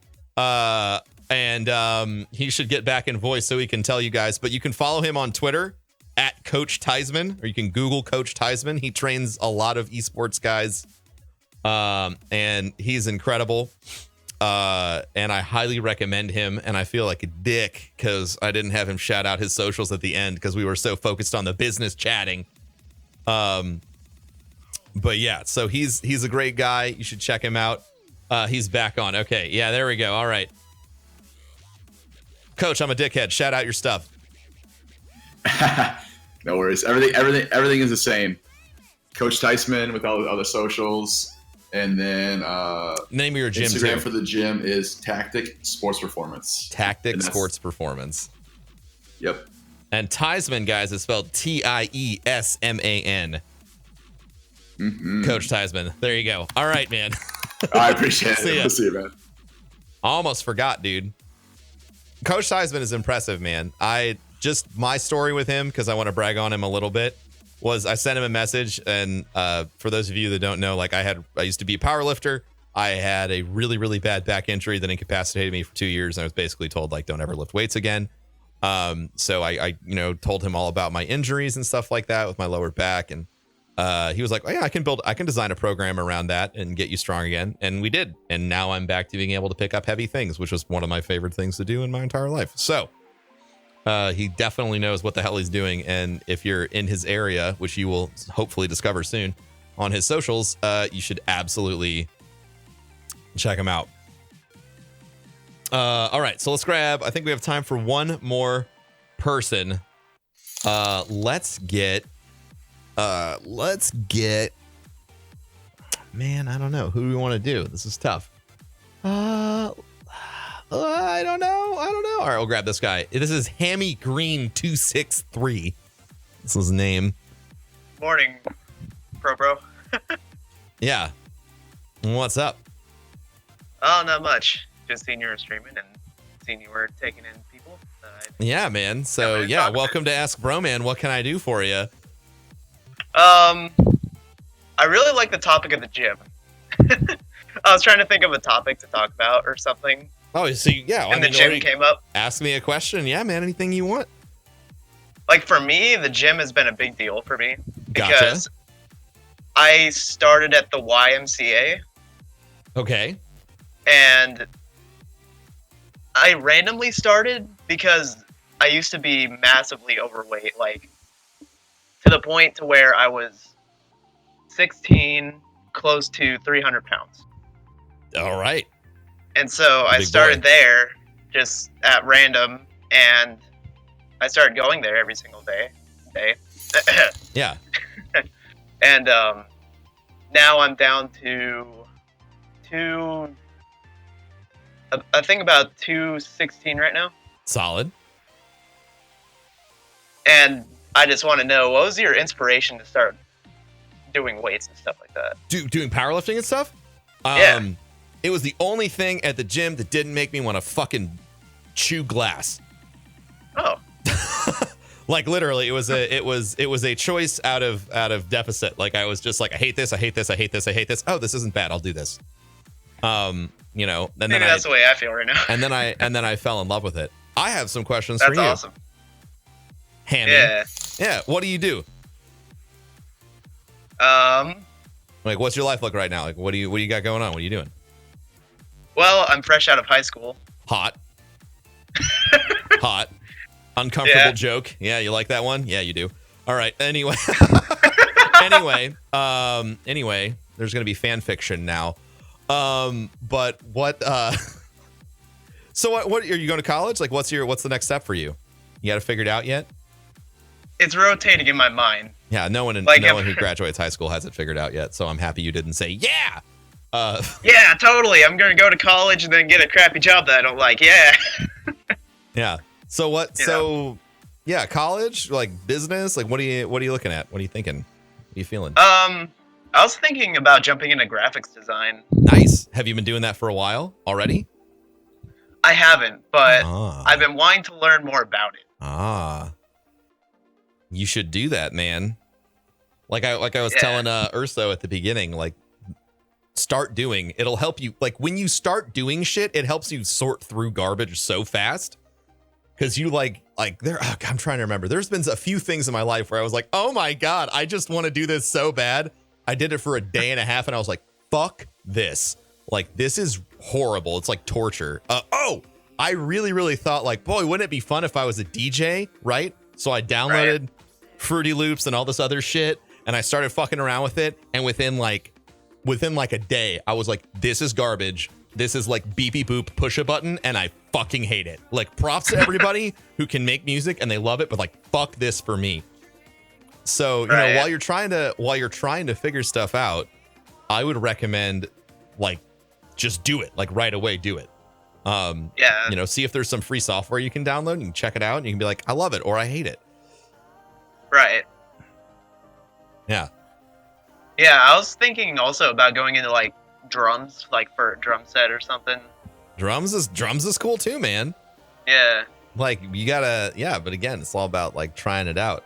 And he should get back in voice so he can tell you guys. But you can follow him on Twitter at Coach Theismann, or you can Google Coach Theismann. He trains a lot of esports guys. And he's incredible. And I highly recommend him. And I feel like a dick because I didn't have him shout out his socials at the end because we were so focused on the business chatting. But yeah, so he's a great guy. You should check him out. He's back on. Okay, yeah, there we go. All right. Coach, I'm a dickhead. Shout out your stuff. No worries. Everything is the same. Coach Theismann with all the socials. And then name of your gym Instagram too. for the gym is Tactic Sports Performance. Tactic Sports Performance. Yep. And Theismann, guys, is spelled Tiesman. Mm-hmm. Coach Theismann. There you go. All right, man. I appreciate it. See you, man. Almost forgot, dude. Coach Theismann is impressive, man. My story with him, because I want to brag on him a little bit, was I sent him a message, and for those of you that don't know, like I used to be a power lifter. I had a really, really bad back injury that incapacitated me for 2 years, and I was basically told, like, don't ever lift weights again. So I told him all about my injuries and stuff like that with my lower back, and he was like, oh, yeah, I can design a program around that and get you strong again. And we did. And now I'm back to being able to pick up heavy things, which was one of my favorite things to do in my entire life. So he definitely knows what the hell he's doing. And if you're in his area, which you will hopefully discover soon on his socials, you should absolutely check him out. All right. So let's grab, I think we have time for one more person. Let's get, man, I don't know. Who do we want to do? This is tough. I don't know. All right, we'll grab this guy. This is Hammy Green 263. This is his name. Morning, bro. Yeah. What's up? Oh, not much. Just seen you were streaming and seen you were taking in people. Yeah, man. So yeah, welcome to Ask Broman. What can I do for you? I really like the topic of the gym. I was trying to think of a topic to talk about or something. Oh, so yeah. And the gym came up. Ask me a question. Yeah, man. Anything you want. Like for me, the gym has been a big deal for me. Gotcha. Because I started at the YMCA. Okay. And I randomly started because I used to be massively overweight, like to the point to where I was 16, close to 300 pounds. All right. And so I started there just at random, and I started going there every single day. Yeah. And now I'm down to I think about 216 right now. Solid. And I just want to know, what was your inspiration to start doing weights and stuff like that? Doing powerlifting and stuff? Yeah. It was the only thing at the gym that didn't make me want to fucking chew glass. Oh. Like literally, it was a choice out of deficit. Like I was just like, I hate this. Oh, this isn't bad. I'll do this. And then maybe that's the way I feel right now. and then I fell in love with it. I have some questions for you. That's awesome. Hammy. Yeah. What do you do? Like, what's your life like right now? Like, what do you got going on? What are you doing? Well, I'm fresh out of high school. Hot. Uncomfortable joke. Yeah, you like that one? Yeah, you do. All right. Anyway. Anyway, there's going to be fan fiction now. But what so what are you going to college? Like what's the next step for you? You got it figured out yet? It's rotating in my mind. Yeah, no one who graduates high school has it figured out yet. So I'm happy you didn't say, yeah. Yeah, totally. I'm going to go to college and then get a crappy job that I don't like. Yeah. Yeah. So what? Yeah, college, like business, like what are you looking at? What are you thinking? What are you feeling? I was thinking about jumping into graphics design. Nice. Have you been doing that for a while already? I haven't, but I've been wanting to learn more about it. You should do that, man. Like I was telling Urso at the beginning, like start doing. It'll help you. Like when you start doing shit, it helps you sort through garbage so fast. Because you I'm trying to remember. There's been a few things in my life where I was like, oh my God, I just want to do this so bad. I did it for a day and a half and I was like, fuck this. Like, this is horrible. It's like torture. I really, really thought like, boy, wouldn't it be fun if I was a DJ, right? So I downloaded Fruity Loops and all this other shit and I started fucking around with it. And within like a day, I was like, this is garbage. This is like beepy boop, push a button, and I fucking hate it. Like props to everybody who can make music and they love it, but like fuck this for me. So, you know, while you're trying to figure stuff out, I would recommend like just do it. Like right away, do it. You know, see if there's some free software you can download and you can check it out and you can be like, I love it or I hate it. Right. Yeah. Yeah, I was thinking also about going into like drums, like for a drum set or something. Drums is cool too, man. Yeah. Like you gotta, but again, it's all about like trying it out.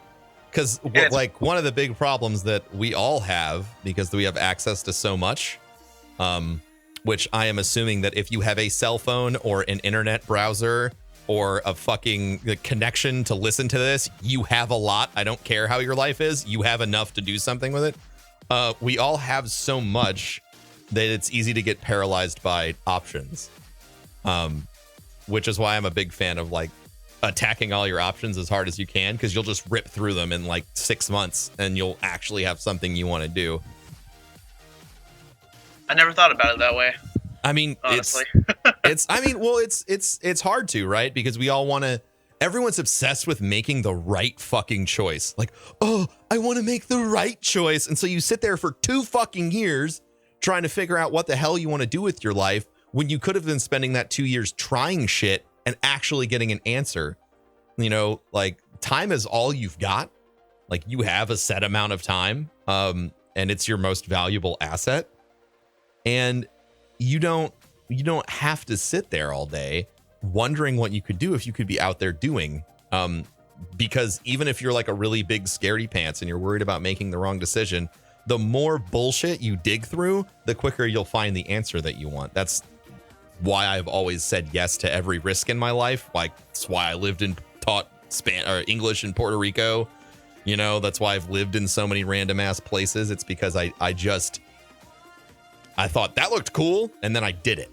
Because like one of the big problems that we all have, because we have access to so much, which I am assuming that if you have a cell phone or an internet browser or a fucking connection to listen to this, you have a lot. I don't care how your life is. You have enough to do something with it. We all have so much that it's easy to get paralyzed by options, which is why I'm a big fan of like attacking all your options as hard as you can, because you'll just rip through them in like 6 months and you'll actually have something you want to do. I never thought about it that way. I mean, honestly. It's hard to, right? Because we all want to, everyone's obsessed with making the right fucking choice. Like, oh, I want to make the right choice. And so you sit there for 2 fucking years trying to figure out what the hell you want to do with your life when you could have been spending that 2 years trying shit and actually getting an answer. You know, like time is all you've got. Like you have a set amount of time, and it's your most valuable asset. And you don't have to sit there all day wondering what you could do if you could be out there doing. Because even if you're like a really big scaredy pants and you're worried about making the wrong decision, the more bullshit you dig through, the quicker you'll find the answer that you want. That's why I've always said yes to every risk in my life. Like, that's why I lived and taught English in Puerto Rico. You know, that's why I've lived in so many random ass places. It's because I thought that looked cool, and then I did it.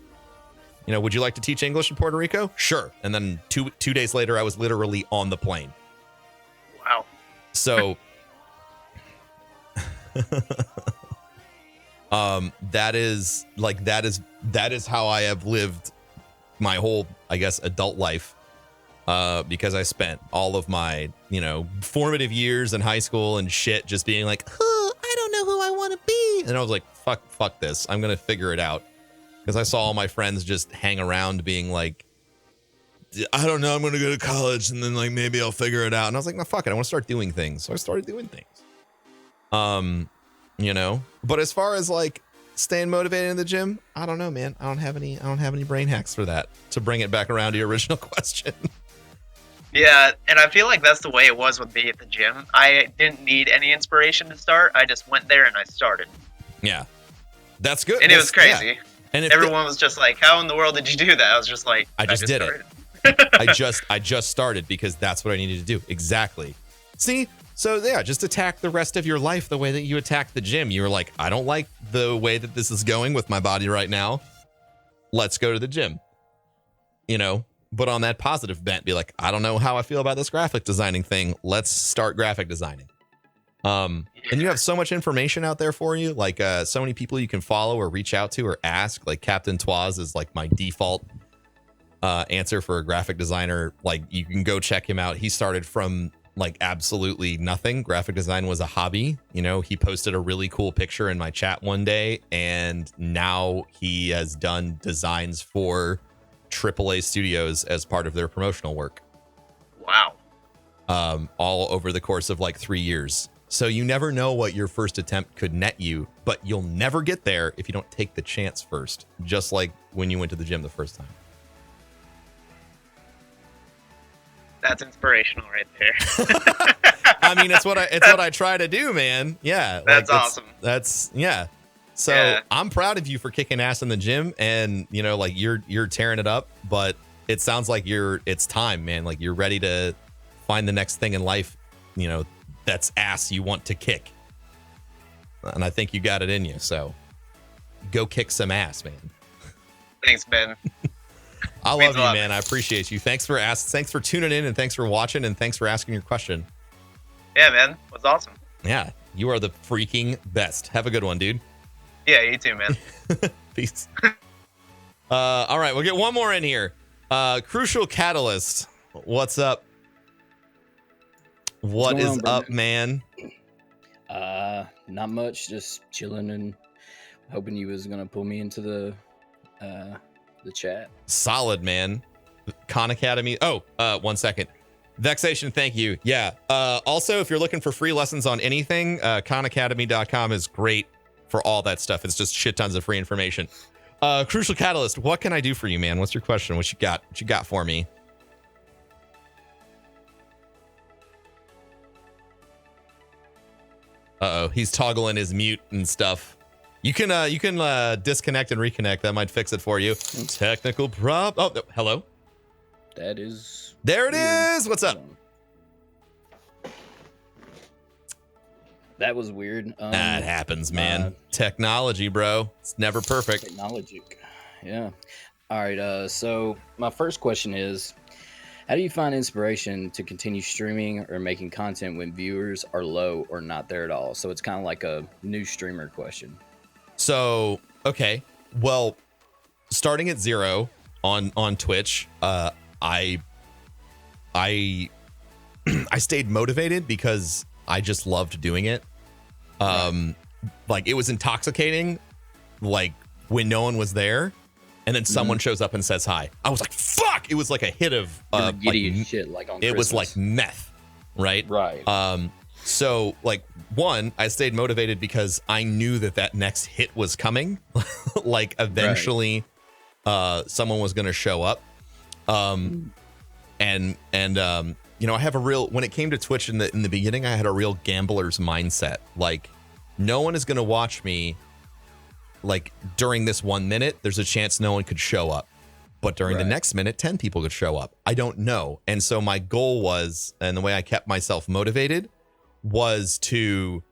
You know, would you like to teach English in Puerto Rico? Sure. And then two days later, I was literally on the plane. Wow. So that is how I have lived my whole, I guess, adult life, because I spent all of my, you know, formative years in high school and shit just being like, oh, I don't know who I want to be. And I was like, fuck this. I'm going to figure it out. Because I saw all my friends just hang around being like, I don't know, I'm going to go to college and then like maybe I'll figure it out. And I was like, no, fuck it. I want to start doing things. So I started doing things. You know, but as far as like staying motivated in the gym, I don't know, man. I don't have any brain hacks for that, to bring it back around to your original question. Yeah, and I feel like that's the way it was with me at the gym. I didn't need any inspiration to start. I just went there and I started. Yeah, that's good. And it was crazy. Yeah. And everyone was just like, how in the world did you do that? I was just like, I just did started. it. I just started because that's what I needed to do. Exactly. See? So yeah, just attack the rest of your life the way that you attack the gym. You were like, I don't like the way that this is going with my body right now. Let's go to the gym. You know, but on that positive bent, be like, I don't know how I feel about this graphic designing thing. Let's start graphic designing. And you have so much information out there for you, like so many people you can follow or reach out to or ask. Like Captain Twaz is like my default answer for a graphic designer. Like you can go check him out. He started from like absolutely nothing. Graphic design was a hobby. You know, he posted a really cool picture in my chat one day, and now he has done designs for AAA studios as part of their promotional work. Wow. All over the course of like 3 years. So you never know what your first attempt could net you, but you'll never get there if you don't take the chance first, just like when you went to the gym the first time. That's inspirational right there. I mean, it's what I try to do, man. Yeah. That's awesome. Yeah. So yeah. I'm proud of you for kicking ass in the gym, and you know, like you're tearing it up, but it sounds like it's time, man. Like you're ready to find the next thing in life, you know, that's ass you want to kick. And I think you got it in you. So go kick some ass, man. Thanks, Ben. I love you, man. I appreciate you. Thanks for tuning in, and thanks for watching, and thanks for asking your question. Yeah, man. It was awesome. Yeah. You are the freaking best. Have a good one, dude. Yeah, you too, man. Peace. All right, we'll get one more in here. Crucial Catalyst. What's up? What is up, man? Not much. Just chilling and hoping you was gonna pull me into the chat. Solid, man. Khan Academy. Oh, 1 second. Vexation, thank you. Yeah. Also, if you're looking for free lessons on anything, khanacademy.com is great for all that stuff. It's just shit tons of free information. Crucial Catalyst, what can I do for you, man? What's your question? What you got for me? Uh-oh, he's toggling his mute and stuff. You can disconnect and reconnect. That might fix it for you. Technical prob. Oh, no. Hello. That is. There it is. What's up? That was weird. That happens, man. Technology, bro. It's never perfect. Technology. Yeah. All right. So my first question is, how do you find inspiration to continue streaming or making content when viewers are low or not there at all? So it's kind of like a new streamer question. So, okay. Well, starting at 0 on Twitch, I stayed motivated because I just loved doing it. Like it was intoxicating, like when no one was there, and then someone shows up and says hi. I was like, "Fuck!" It was like a hit of giddy shit, like on. It was like meth, right? Right. So like I stayed motivated because I knew that next hit was coming. Like eventually, someone was going to show up. And you know, I have when it came to Twitch in the beginning, I had a real gambler's mindset. Like, no one is going to watch me. Like during this 1 minute, there's a chance no one could show up, but during the next minute, 10 people could show up. I don't know. And so my goal was, and the way I kept myself motivated was to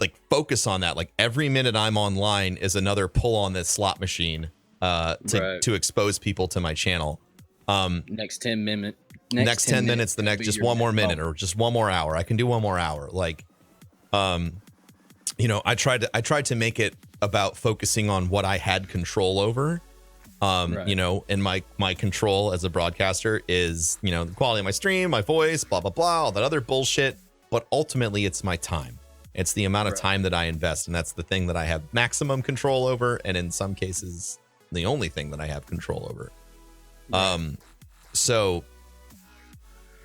like focus on that. Like every minute I'm online is another pull on this slot machine to expose people to my channel. Next 10 minutes, the next just one more minute or just one more hour. I can do one more hour. Like, you know, I tried to make it about focusing on what I had control over. You know, and my control as a broadcaster is, you know, the quality of my stream, my voice, blah, blah, blah, all that other bullshit. But ultimately it's my time. It's the amount of time that I invest. And that's the thing that I have maximum control over. And in some cases, the only thing that I have control over. So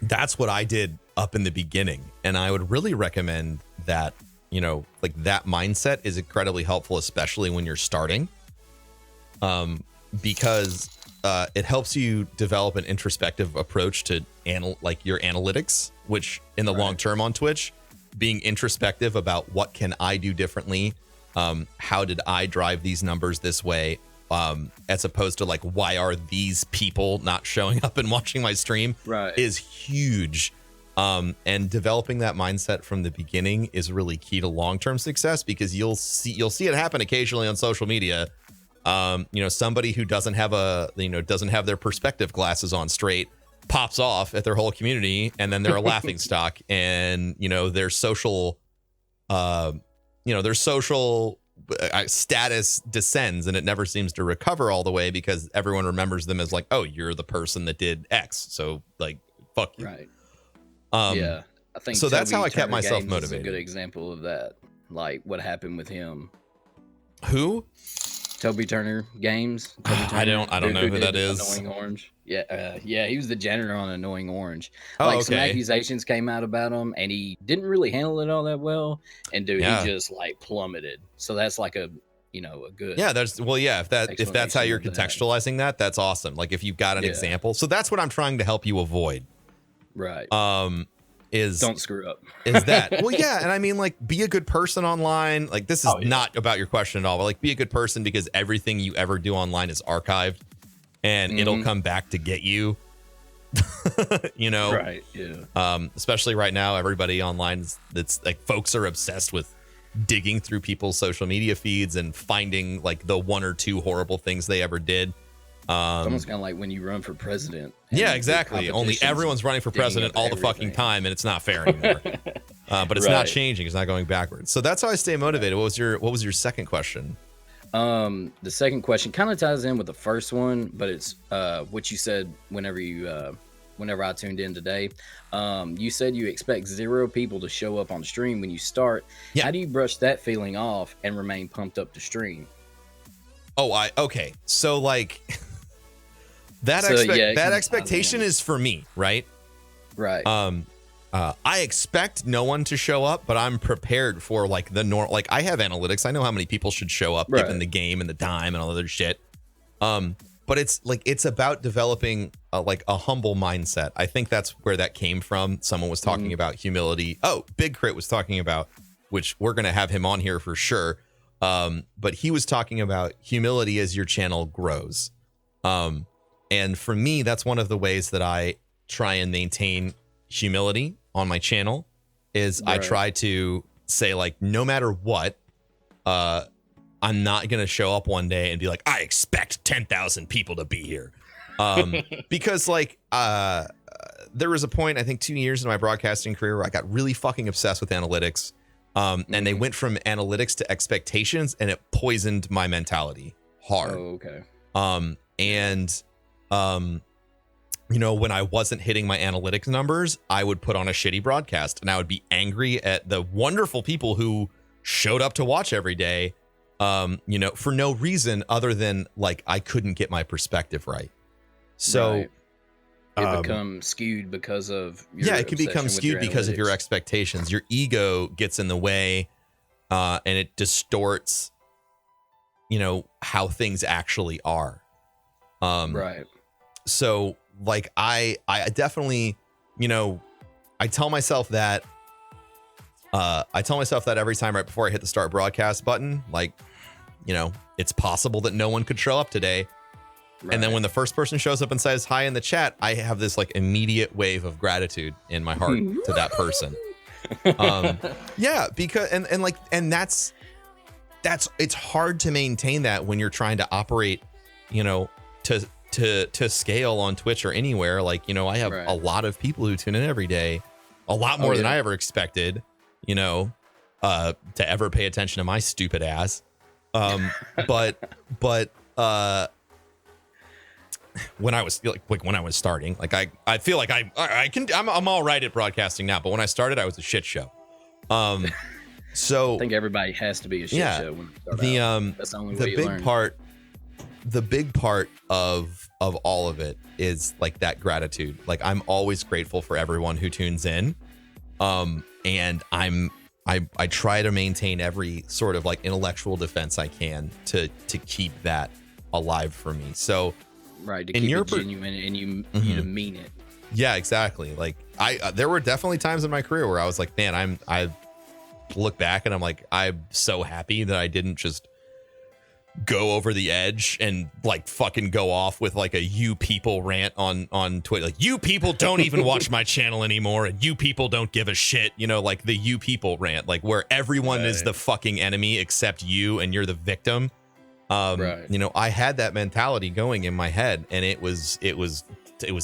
that's what I did up in the beginning. And I would really recommend that, you know, like that mindset is incredibly helpful, especially when you're starting. Because it helps you develop an introspective approach to like your analytics, which in the long term on Twitch, being introspective about what can I do differently? How did I drive these numbers this way? As opposed to like, why are these people not showing up and watching my stream is huge. And developing that mindset from the beginning is really key to long-term success, because you'll see it happen occasionally on social media Somebody who doesn't have their perspective glasses on straight pops off at their whole community, and then they're a laughing stock, and their social status descends, and it never seems to recover all the way because everyone remembers them as like, oh, you're the person that did X, so like fuck you. Right. Yeah, I think so. That's how I kept Turner myself Games motivated. Is a good example of that. Like what happened with him. Who? Toby Turner Games. I don't know who that is. Annoying Orange. Yeah, he was the janitor on Annoying Orange. Some okay. accusations came out about him, and he didn't really handle it all that well. And he just like plummeted. So that's like a good. Yeah, if that's how you're contextualizing that, that's awesome. Like if you've got an example, so that's what I'm trying to help you avoid. Right. Is don't screw up. Is that well? Yeah, and I mean, like, be a good person online. Like, this is not about your question at all, but like, be a good person because everything you ever do online is archived, and it'll come back to get you. Right? Yeah. Especially right now, everybody online that's like, folks are obsessed with digging through people's social media feeds and finding like the one or two horrible things they ever did. It's almost kind of like when you run for president. Yeah, exactly. Only everyone's running for president all the fucking time, and it's not fair anymore. But it's not changing. It's not going backwards. So that's how I stay motivated. What was your second question? The second question kind of ties in with the first one, but it's what you said whenever I tuned in today. You said you expect 0 people to show up on stream when you start. Yeah. How do you brush that feeling off and remain pumped up to stream? Okay. So like that expectation is for me, right? Right. I expect no one to show up, but I'm prepared for like the normal. Like I have analytics. I know how many people should show up given the game and the time and all other shit. But it's about developing a humble mindset. I think that's where that came from. Someone was talking about humility. Oh, Big Crit was talking about, which we're gonna have him on here for sure. But he was talking about humility as your channel grows. And for me, that's one of the ways that I try and maintain humility on my channel is I try to say like, no matter what, I'm not going to show up one day and be like, I expect 10,000 people to be here. Because like, there was a point, I think 2 years in my broadcasting career where I got really fucking obsessed with analytics. And they went from analytics to expectations, and it poisoned my mentality hard. Oh, okay. When I wasn't hitting my analytics numbers, I would put on a shitty broadcast, and I would be angry at the wonderful people who showed up to watch every day, for no reason other than like I couldn't get my perspective right. So it becomes skewed because of your it can become skewed because of your expectations. Your ego gets in the way, and it distorts, how things actually are. Right. So like I definitely, I tell myself that every time right before I hit the start broadcast button, like, it's possible that no one could show up today. Right. And then when the first person shows up and says hi in the chat, I have this like immediate wave of gratitude in my heart to that person. Because and that's it's hard to maintain that when you're trying to operate, to scale on Twitch or anywhere. Like, I have a lot of people who tune in every day, a lot more than I ever expected, to ever pay attention to my stupid ass. But when I was when I was starting, like I feel like I'm all right at broadcasting now, but when I started, I was a shit show. So I think everybody has to be a shit show when you start out. That's the only way you learn. The big part of all of it is like that gratitude. Like I'm always grateful for everyone who tunes in. And I try to maintain every sort of like intellectual defense I can to keep that alive for me. So to keep it genuine and you to mean it. Yeah, exactly. Like there were definitely times in my career where I was like, man, I look back and I'm like, I'm so happy that I didn't just go over the edge and like fucking go off with like a you people rant on Twitter. Like, you people don't even watch my channel anymore, and you people don't give a shit, like the you people rant, like where everyone is the fucking enemy except you and you're the victim. You know, I had that mentality going in my head, and it was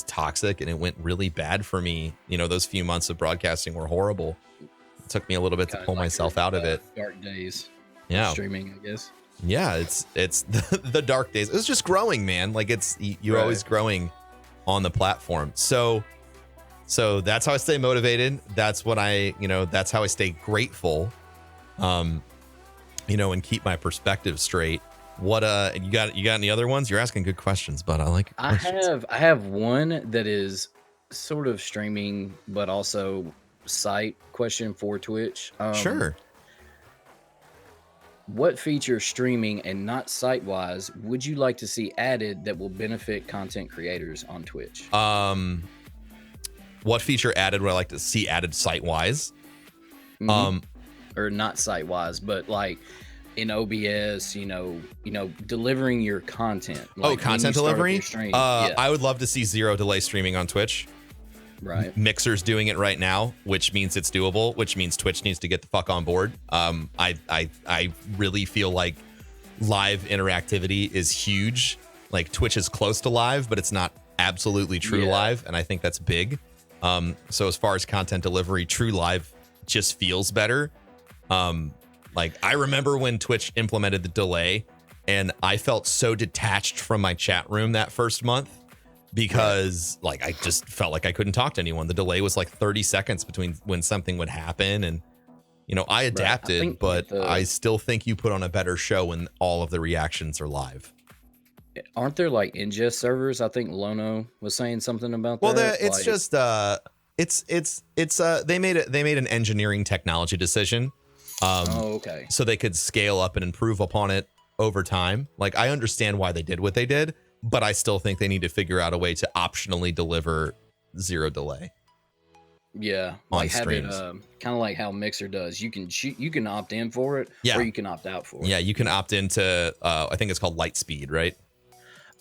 toxic, and it went really bad for me. You know, those few months of broadcasting were horrible. It took me a little bit to pull myself out of it. Dark days. Yeah. Streaming, I guess. Yeah, it's the dark days. It was just growing, man. Like you're always growing on the platform. So that's how I stay motivated. That's what that's how I stay grateful. You know, and keep my perspective straight. What you got any other ones? You're asking good questions, but I like your questions. I have one that is sort of streaming but also site question for Twitch. Sure. What feature, streaming and not site wise, would you like to see added that will benefit content creators on Twitch? What feature added would I like to see added site wise? Or not site wise, but like in OBS, you know, delivering your content. Like content delivery. Yeah. I would love to see 0 delay streaming on Twitch. Right. Mixer's doing it right now, which means it's doable, which means Twitch needs to get the fuck on board. I really feel like live interactivity is huge. Like Twitch is close to live, but it's not absolutely true live, and I think that's big. So as far as content delivery, true live just feels better. Like I remember when Twitch implemented the delay, and I felt so detached from my chat room that first month. Because like I just felt like I couldn't talk to anyone. The delay was like 30 seconds between when something would happen, and you know I adapted, but I still think you put on a better show when all of the reactions are live. Aren't there like ingest servers? I think Lono was saying something about that. Well, it's just they made an engineering technology decision. Okay. So they could scale up and improve upon it over time. Like I understand why they did what they did. But I still think they need to figure out a way to optionally deliver 0 delay. Yeah, like have it kind of like how Mixer does. You can opt in for it, or you can opt out for it. Yeah, you can opt into I think it's called light speed, right?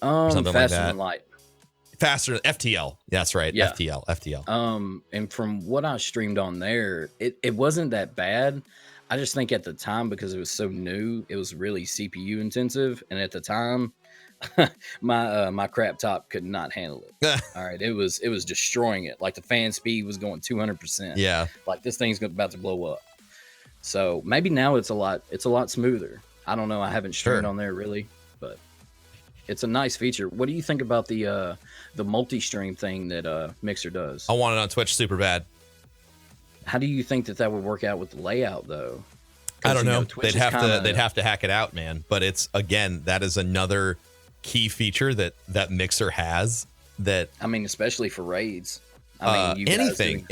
Something faster than light. Faster FTL. That's right. Yeah. FTL. And from what I streamed on there, it wasn't that bad. I just think at the time, because it was so new, it was really CPU intensive, and at the time my crap top could not handle it. All right, it was destroying it. Like the fan speed was going 200%. Yeah, like this thing's about to blow up. So maybe now it's a lot smoother. I don't know. I haven't streamed on there really, but it's a nice feature. What do you think about the multi-stream thing that Mixer does? I want it on Twitch super bad. How do you think that would work out with the layout though? I don't know. They'd have to hack it out, man. But it's again, that is another key feature that Mixer has. That I mean, especially for raids. I mean, anything.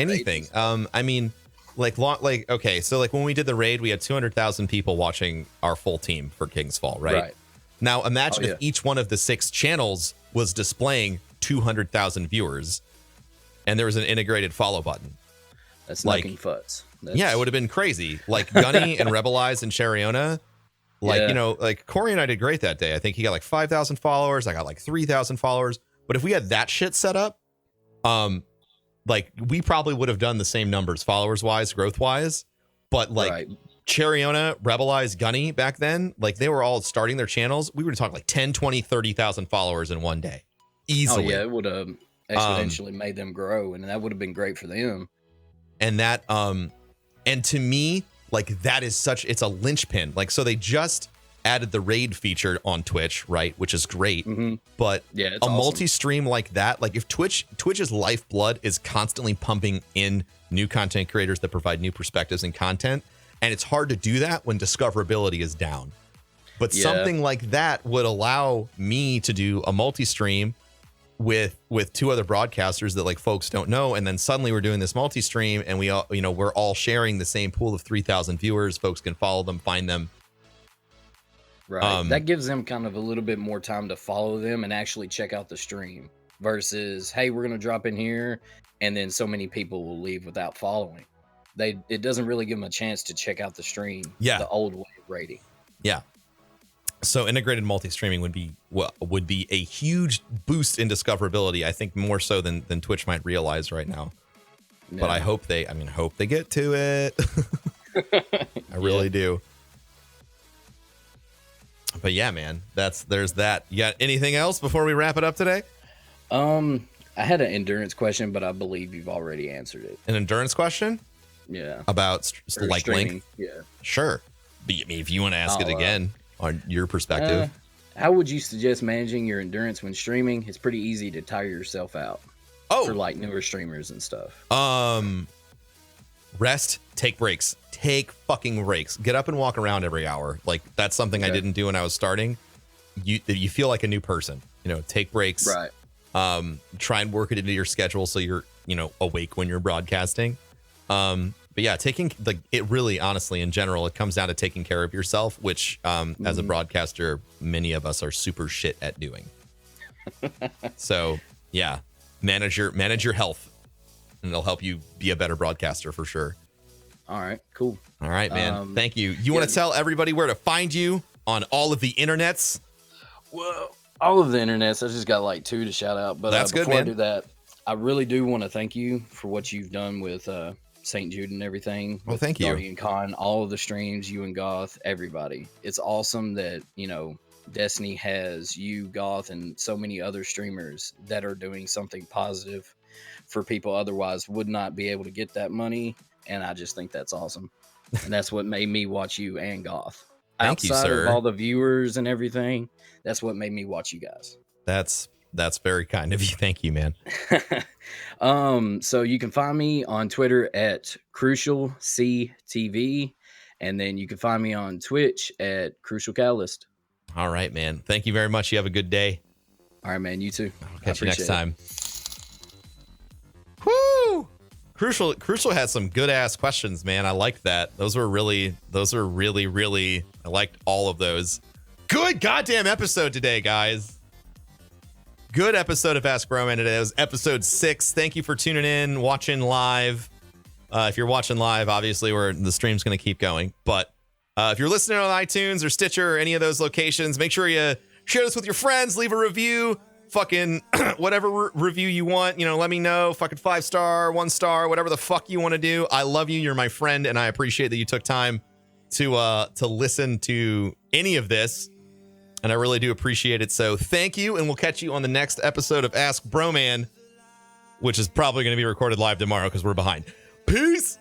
I mean, okay, so like when we did the raid, we had 200,000 people watching our full team for King's Fall, right? Now imagine if each one of the 6 channels was displaying 200,000 viewers, and there was an integrated follow button. That's like futs. Yeah, it would have been crazy. Like Gunny and Rebel Eyes and Shariona. Like, you know, like Corey and I did great that day. I think he got like 5,000 followers. I got like 3,000 followers. But if we had that shit set up, like we probably would have done the same numbers followers wise, growth wise. But like Chariona, Rebel Eyes, Gunny back then, like they were all starting their channels. We were talking like 10, 20, 30,000 followers in one day. Easily. Oh, yeah, it would have exponentially made them grow, and that would have been great for them. And that, and to me, like that is it's a linchpin. Like, so they just added the raid feature on Twitch, right? Which is great. But a multi-stream like that, like if Twitch's lifeblood is constantly pumping in new content creators that provide new perspectives and content. And it's hard to do that when discoverability is down. But something like that would allow me to do a multi-stream with 2 other broadcasters that like folks don't know, and then suddenly we're doing this multi-stream, and we all, you know, we're all sharing the same pool of 3,000 viewers. Folks can follow them, find them. Right. That gives them kind of a little bit more time to follow them and actually check out the stream versus, hey, we're going to drop in here, and then so many people will leave without following. It doesn't really give them a chance to check out the stream. Yeah. The old way of rating. Yeah. So integrated multi-streaming would be a huge boost in discoverability. I think more so than Twitch might realize right now. No. But I hope they get to it. I really do. But yeah, man, there's that. You got anything else before we wrap it up today? I had an endurance question, but I believe you've already answered it. An endurance question? Yeah. About like streaming. length? Yeah. Sure. But I mean, if you want to ask it again on your perspective. How would you suggest managing your endurance when streaming? It's pretty easy to tire yourself out. For like newer streamers and stuff. Rest, take breaks. Take fucking breaks. Get up and walk around every hour. Like that's something I didn't do when I was starting. You feel like a new person. Take breaks. Right. Try and work it into your schedule so you're, awake when you're broadcasting. But yeah, it really, honestly, in general, it comes down to taking care of yourself, which as a broadcaster, many of us are super shit at doing. So yeah, manage your health, and it'll help you be a better broadcaster for sure. All right, cool. All right, man. Thank you. You want to tell everybody where to find you on all of the internets? Well, all of the internets. I just got like 2 to shout out, but that's before good, man. I do that, I really do want to thank you for what you've done with St. Jude and everything. Well, thank you. Guardian Con, all of the streams, you and Goth, everybody. It's awesome that Destiny has you, Goth, and so many other streamers that are doing something positive for people otherwise would not be able to get that money. And I just think that's awesome. And that's what made me watch you and Goth. Thank you, sir. Of all the viewers and everything, that's what made me watch you guys. That's very kind of you. Thank you, man. So you can find me on Twitter at CrucialCTV, and then you can find me on Twitch at Crucial Catalyst. All right, man. Thank you very much. You have a good day. All right, man. You too. I'll catch you next time. Woo! Crucial had some good ass questions, man. I like that. Those were really, I liked all of those. Good goddamn episode today, guys. Good episode of Ask Broman today. It was episode 6. Thank you for tuning in, watching live. If you're watching live, obviously, the stream's going to keep going. But if you're listening on iTunes or Stitcher or any of those locations, make sure you share this with your friends. Leave a review. Fucking whatever review you want. Let me know. Fucking 5-star, 1-star, whatever the fuck you want to do. I love you. You're my friend, and I appreciate that you took time to listen to any of this. And I really do appreciate it. So thank you. And we'll catch you on the next episode of Ask Broman, which is probably going to be recorded live tomorrow because we're behind. Peace.